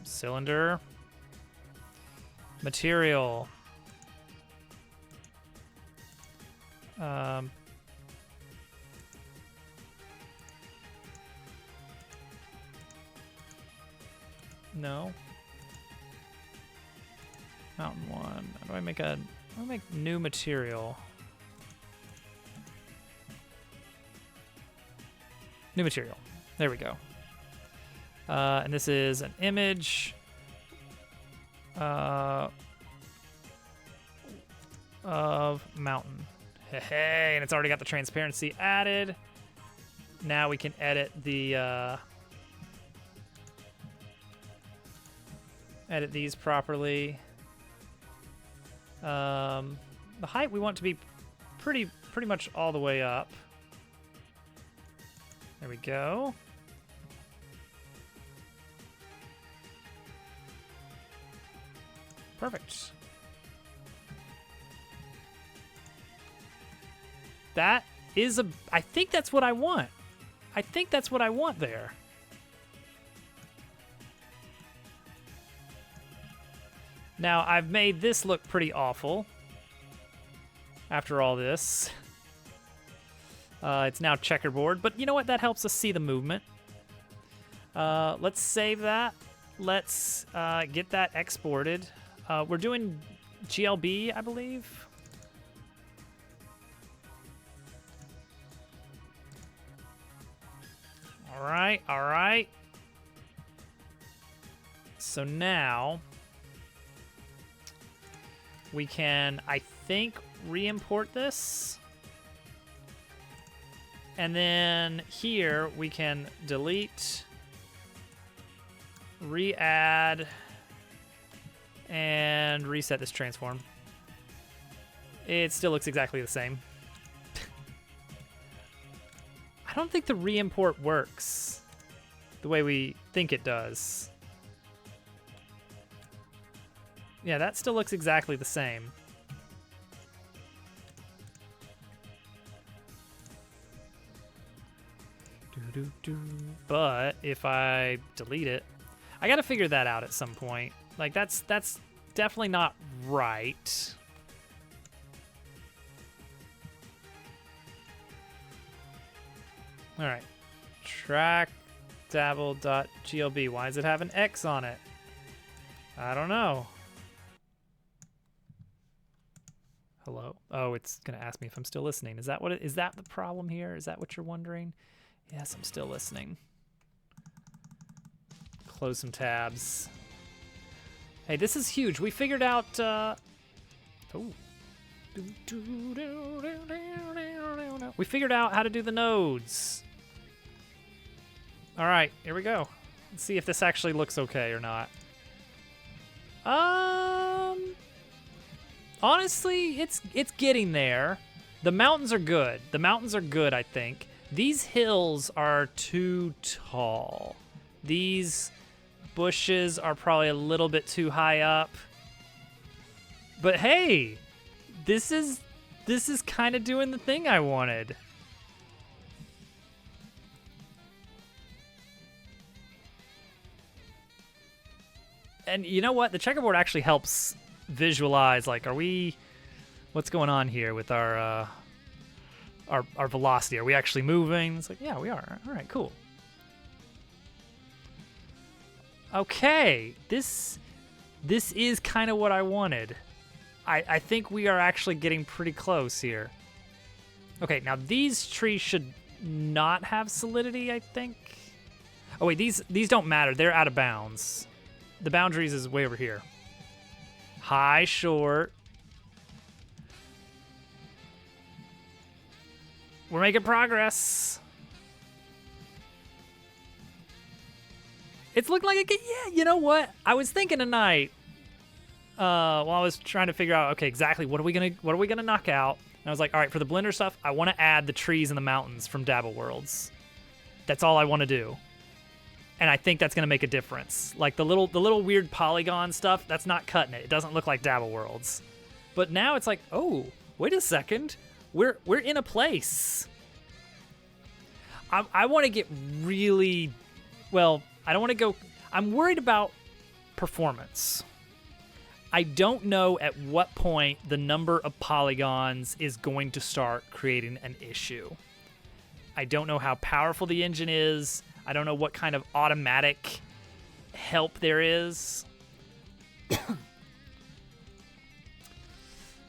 Cylinder. Material. No. Mountain 1. How do I make a... I'll make new material. New material. There we go. And this is an image of mountain. Hey, and it's already got the transparency added. Now we can edit the edit these properly. The height we want to be pretty much all the way up. There we go. Perfect. That is a... I think that's what I want. I think that's what I want there. Now, I've made this look pretty awful after all this. It's now checkerboard, but you know what? That helps us see the movement. Let's save that. Let's get that exported. We're doing GLB, I believe. All right, all right. So now we can, I think, re-import this. And then here we can delete, re-add, and reset this transform. It still looks exactly the same. I don't think the re-import works the way we think it does. Yeah, that still looks exactly the same. But if I delete it, I gotta figure that out at some point. Like that's definitely not right. All right, trackdabble.glb. Why does it have an X on it? I don't know. Hello? Oh, it's gonna ask me if I'm still listening. Is that what is that the problem here? Is that what you're wondering? Yes, I'm still listening. Close some tabs. Hey, this is huge. We figured out, we figured out how to do the nodes. All right, here we go. Let's see if this actually looks okay or not. Honestly, it's getting there. The mountains are good. The mountains are good, I think. These hills are too tall. These bushes are probably a little bit too high up. But hey, this is kind of doing the thing I wanted. And you know what? The checkerboard actually helps visualize, like, what's going on here with our velocity? Are we actually moving? It's like, yeah, we are. All right, cool. Okay, this is kind of what I wanted. I think we are actually getting pretty close here. Okay, now these trees should not have solidity, I think. Oh wait, these don't matter. They're out of bounds. The boundaries is way over here. High, short. We're making progress. It's looking like it could, yeah, you know what? I was thinking tonight, while I was trying to figure out, okay, exactly what are we gonna knock out? And I was like, all right, for the Blender stuff, I want to add the trees and the mountains from Dabble Worlds. That's all I want to do. And I think that's gonna make a difference. Like the little weird polygon stuff, that's not cutting it. It doesn't look like Dabble Worlds. But now it's like, oh, wait a second. We're in a place. I want to get really, well, I don't want to go, I'm worried about performance. I don't know at what point the number of polygons is going to start creating an issue. I don't know how powerful the engine is. I don't know what kind of automatic help there is.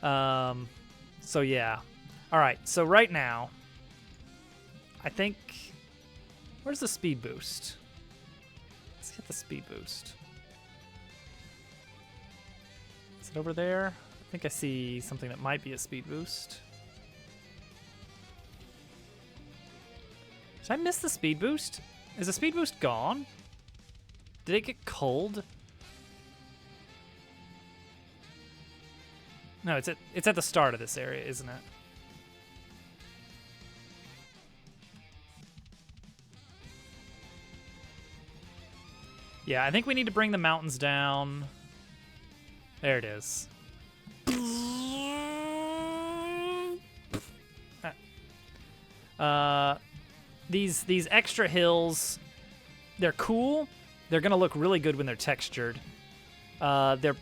So yeah. All right, so right now, I think, where's the speed boost? Let's get the speed boost. Is it over there? I think I see something that might be a speed boost. Did I miss the speed boost? Is the speed boost gone? Did it get cold? No, it's at the start of this area, isn't it? Yeah, I think we need to bring the mountains down. There it is. These extra hills, they're cool. They're gonna look really good when they're textured. They're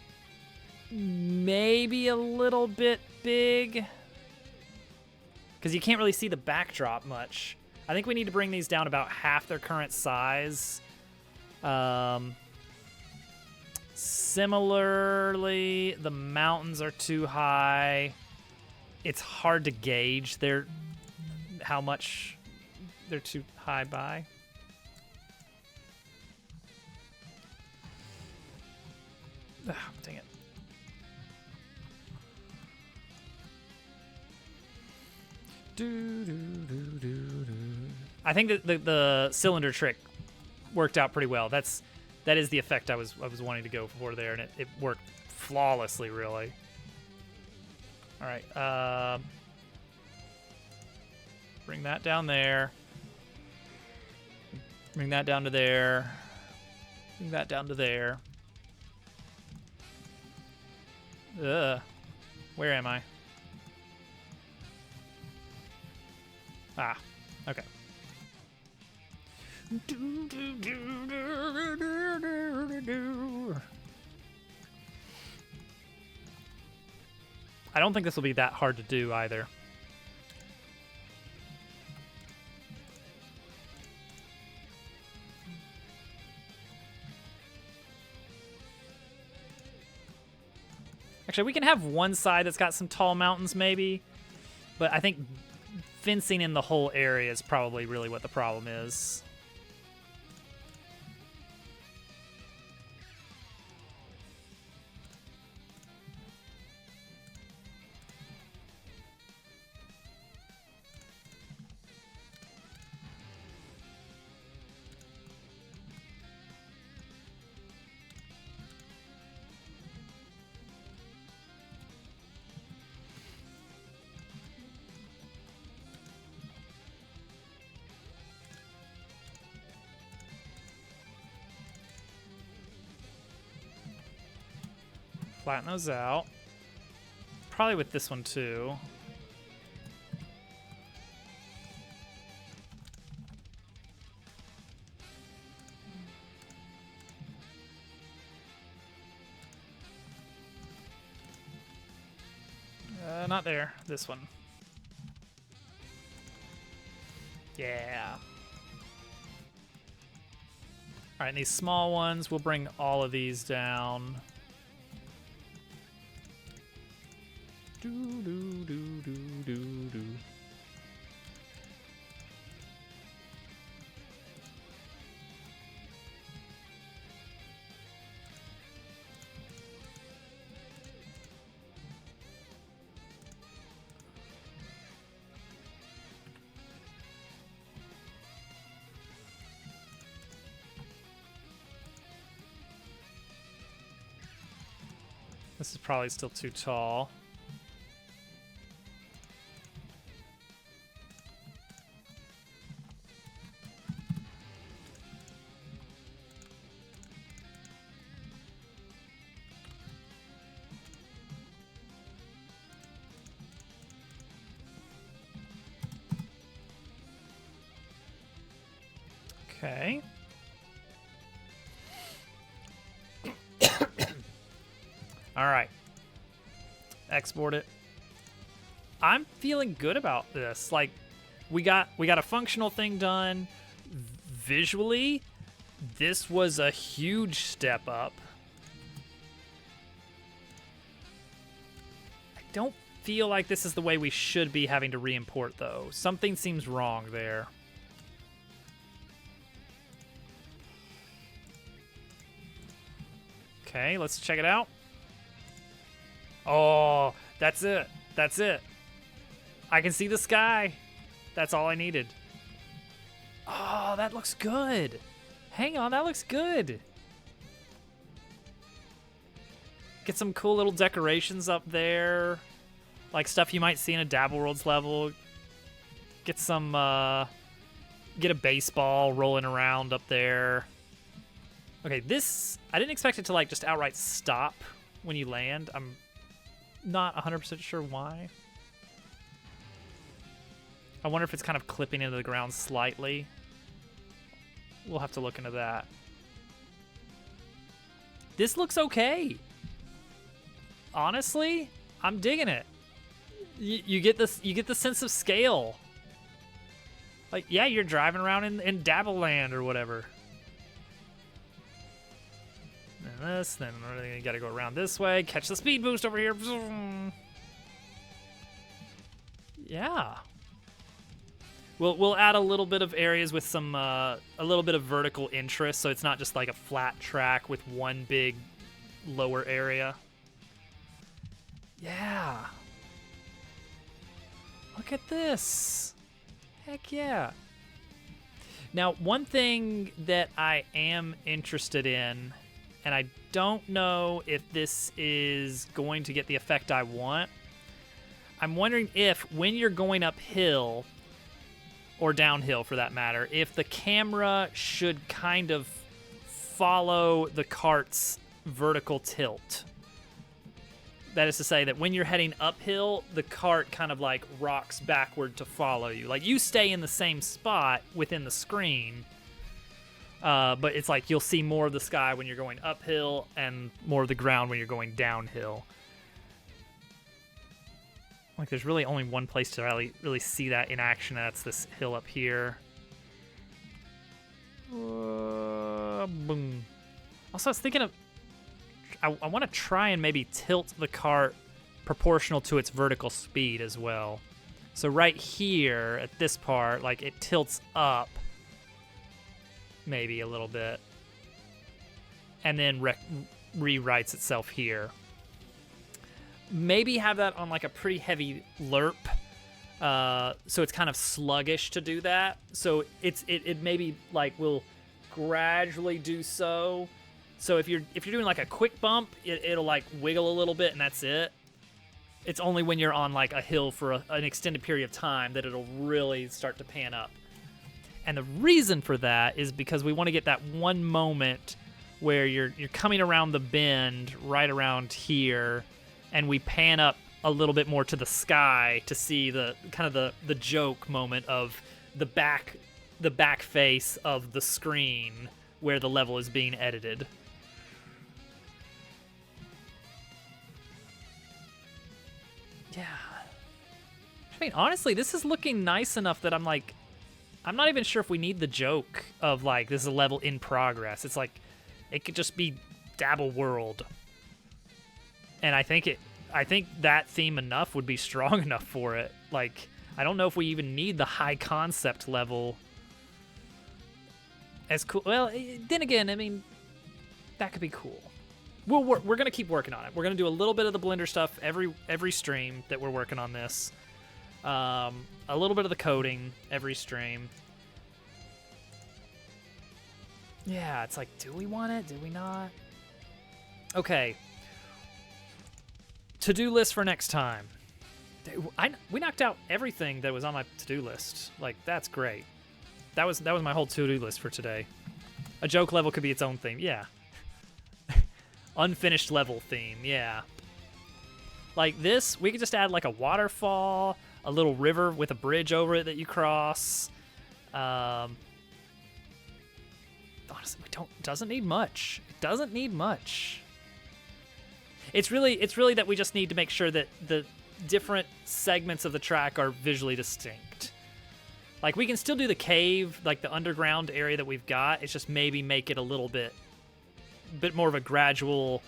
maybe a little bit big because you can't really see the backdrop much. I think we need to bring these down about half their current size. Similarly, the mountains are too high. It's hard to gauge how much they're too high by. Ugh, dang it. I think that the cylinder trick worked out pretty well. That is the effect I was wanting to go for there, and it worked flawlessly, really. All right, bring that down there. Bring that down to there. Bring that down to there. Ugh. Where am I? Ah, okay. I don't think this will be that hard to do either. Actually, we can have one side that's got some tall mountains maybe, but I think fencing in the whole area is probably really what the problem is. Flatten those out. Probably with this one too. not there. This one. Yeah. All right, and these small ones, we'll bring all of these down. Do, do, do, do, do, do. This is probably still too tall. Okay. All right. Export it. I'm feeling good about this. Like, we got a functional thing done. Visually, this was a huge step up. I don't feel like this is the way we should be having to re-import, though. Something seems wrong there. Okay, let's check it out. Oh, that's it. That's it. I can see the sky. That's all I needed. Oh, that looks good. Hang on, that looks good. Get some cool little decorations up there. Like stuff you might see in a Dabble Worlds level. Get some, get a baseball rolling around up there. Okay, this, I didn't expect it to like just outright stop when you land. I'm not 100% sure why. I wonder if it's kind of clipping into the ground slightly. We'll have to look into that. This looks okay. Honestly, I'm digging it. You get this, you get the sense of scale. Like, yeah, you're driving around in Dabble Land or whatever. And this, then you gotta go around this way, catch the speed boost over here. Yeah. We'll add a little bit of areas with some, a little bit of vertical interest, so it's not just like a flat track with one big lower area. Yeah. Look at this. Heck yeah. Now, one thing that I am interested in, and I don't know if this is going to get the effect I want. I'm wondering if when you're going uphill, or downhill for that matter, if the camera should kind of follow the cart's vertical tilt. That is to say that when you're heading uphill, the cart kind of like rocks backward to follow you. Like you stay in the same spot within the screen, but it's like you'll see more of the sky when you're going uphill and more of the ground when you're going downhill. Like there's really only one place to really see that in action, and that's this hill up here. Boom. Also, I was thinking of, I want to try and maybe tilt the cart proportional to its vertical speed as well. So right here at this part, like it tilts up maybe a little bit, and then rewrites itself here. Maybe have that on like a pretty heavy lerp, so it's kind of sluggish to do that. So it maybe like will gradually do so. So if you're doing like a quick bump, it'll like wiggle a little bit and that's it. It's only when you're on like a hill for an extended period of time that it'll really start to pan up. And the reason for that is because we want to get that one moment where you're coming around the bend right around here, and we pan up a little bit more to the sky to see the kind of the joke moment of the back face of the screen where the level is being edited. Yeah, mean, honestly, this is looking nice enough that I'm like, I'm not even sure if we need the joke of like, this is a level in progress. It's like, it could just be Dabble World. And I think that theme enough would be strong enough for it. Like, I don't know if we even need the high concept level as cool. Well, then again, I mean, that could be cool. We're going to keep working on it. We're going to do a little bit of the Blender stuff every stream that we're working on this. A little bit of the coding every stream. Yeah, it's like, do we want it? Do we not? Okay. To-do list for next time. We knocked out everything that was on my to-do list. Like, that's great. That was my whole to-do list for today. A joke level could be its own theme. Yeah. Unfinished level theme. Yeah. Like this, we could just add like a waterfall, a little river with a bridge over it that you cross. Honestly, doesn't need much. It doesn't need much. It's really that we just need to make sure that the different segments of the track are visually distinct. Like, we can still do the cave, like the underground area that we've got. It's just maybe make it a little bit more of a gradual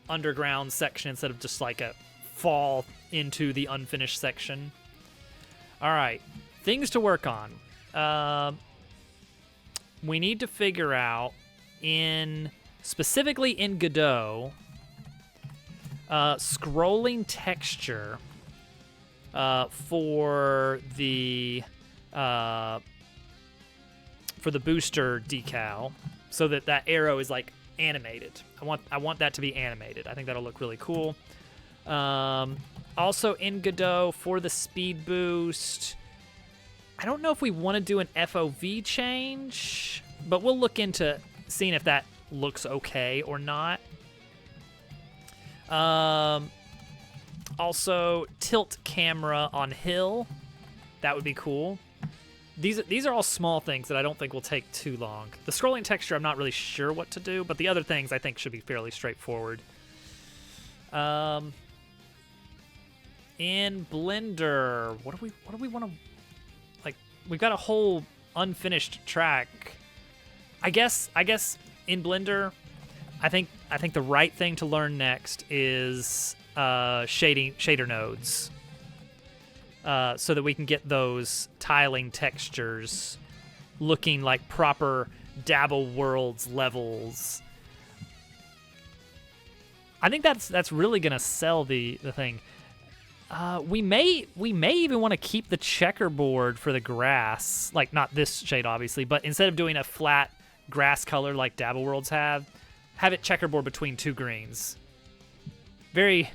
underground section instead of just like a fall into the unfinished section. All right, things to work on. We need to figure out specifically in Godot, scrolling texture for the booster decal, so that arrow is like animated. I want that to be animated. I think that'll look really cool. Also in Godot for the speed boost, I don't know if we want to do an FOV change, but we'll look into seeing if that looks okay or not. Also, tilt camera on hill. That would be cool. These are all small things that I don't think will take too long. The scrolling texture, I'm not really sure what to do, but the other things I think should be fairly straightforward. In Blender, what do we want to, like, we've got a whole unfinished track. I guess in Blender, I think the right thing to learn next is shader nodes. So that we can get those tiling textures looking like proper Dabble Worlds levels. I think that's really gonna sell the thing. We may even want to keep the checkerboard for the grass, like not this shade obviously, but instead of doing a flat grass color like Dabble Worlds have it checkerboard between two greens. Very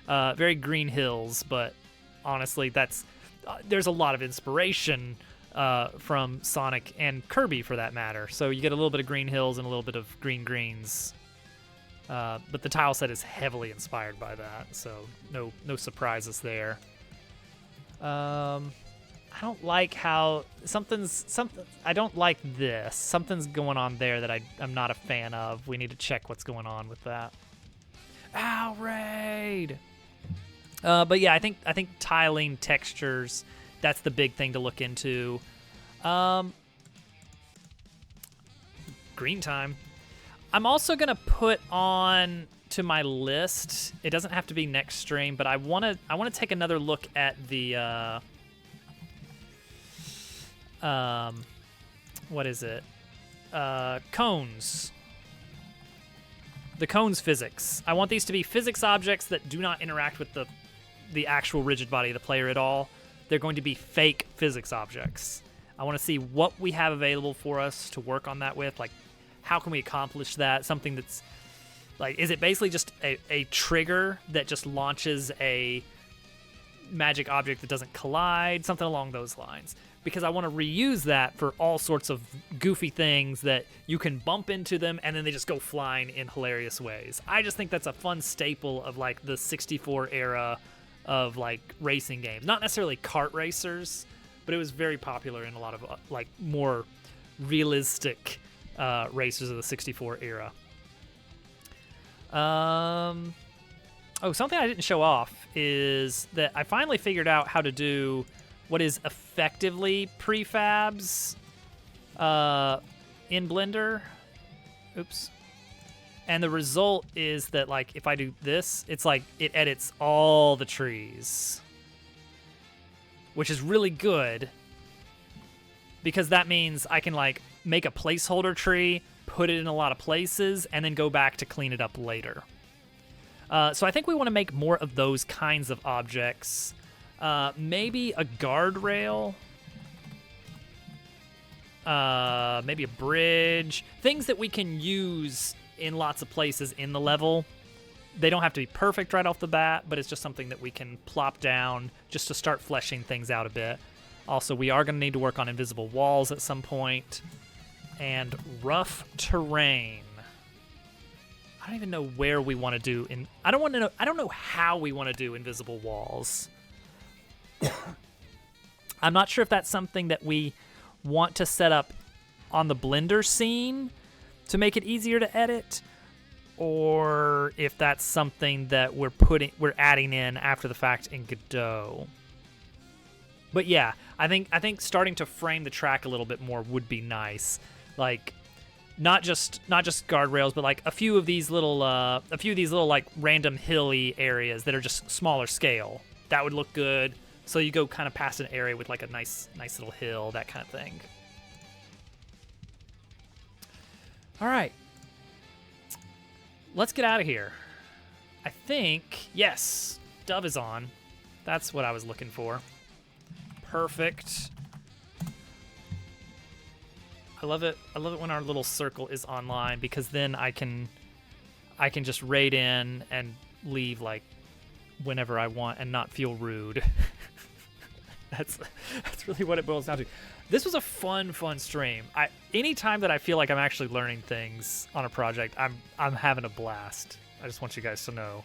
green hills, but honestly, there's a lot of inspiration from Sonic and Kirby for that matter. So you get a little bit of green hills and a little bit of green greens. But the tile set is heavily inspired by that, so no surprises there. I don't like how I don't like this. Something's going on there that I'm not a fan of. We need to check what's going on with that. Ow, raid! But yeah, I think tiling textures, that's the big thing to look into. Green time. I'm also gonna put on to my list. It doesn't have to be next stream, but I wanna take another look at the what is it? Cones. The cones physics. I want these to be physics objects that do not interact with the actual rigid body of the player at all. They're going to be fake physics objects. I want to see what we have available for us to work on that with. Like, how can we accomplish that? Something that's like, is it basically just a trigger that just launches a magic object that doesn't collide? Something along those lines. Because I want to reuse that for all sorts of goofy things that you can bump into them and then they just go flying in hilarious ways. I just think that's a fun staple of like the 64 era of like racing games. Not necessarily kart racers, but it was very popular in a lot of like more realistic racers of the 64 era. Oh, something I didn't show off is that I finally figured out how to do what is effectively prefabs in Blender. Oops. And the result is that, like, if I do this, it's like it edits all the trees, which is really good because that means I can, like, make a placeholder tree, put it in a lot of places, and then go back to clean it up later. So I think we want to make more of those kinds of objects. Maybe a guardrail. Maybe a bridge. Things that we can use in lots of places in the level. They don't have to be perfect right off the bat, but it's just something that we can plop down just to start fleshing things out a bit. Also, we are going to need to work on invisible walls at some point. And rough terrain. I don't even know where we want to do I don't know how we want to do invisible walls. I'm not sure if that's something that we want to set up on the Blender scene to make it easier to edit, or if that's something that we're adding in after the fact in Godot. But yeah, I think starting to frame the track a little bit more would be nice. Like, not just guardrails, but like a few of these little like random hilly areas that are just smaller scale. That would look good. So you go kind of past an area with like a nice little hill, that kind of thing. All right. Let's get out of here. I think, yes, Dove is on. That's what I was looking for. Perfect. I love it when our little circle is online, because then I can just raid in and leave like whenever I want and not feel rude. That's really what it boils down to. This was a fun stream. Anytime that I feel like I'm actually learning things on a project, I'm having a blast. I just want you guys to know.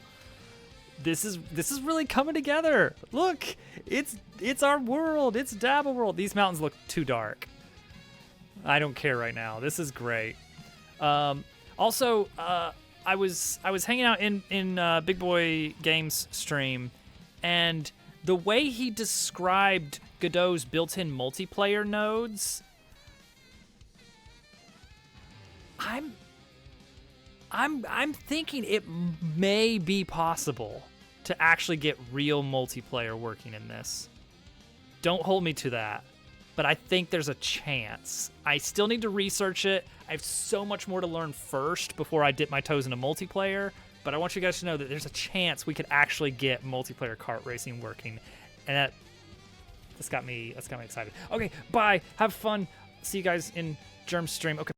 This is really coming together. Look, it's our world. It's Dabble World. These mountains look too dark. I don't care right now. This is great. Also, I was hanging out in Big Boy Games stream, and the way he described Godot's built-in multiplayer nodes, I'm thinking it may be possible to actually get real multiplayer working in this. Don't hold me to that, but I think there's a chance. I still need to research it. I have so much more to learn first before I dip my toes into multiplayer, but I want you guys to know that there's a chance we could actually get multiplayer kart racing working, and that's got me excited. Okay, bye. Have fun. See you guys in Germ's stream. Okay.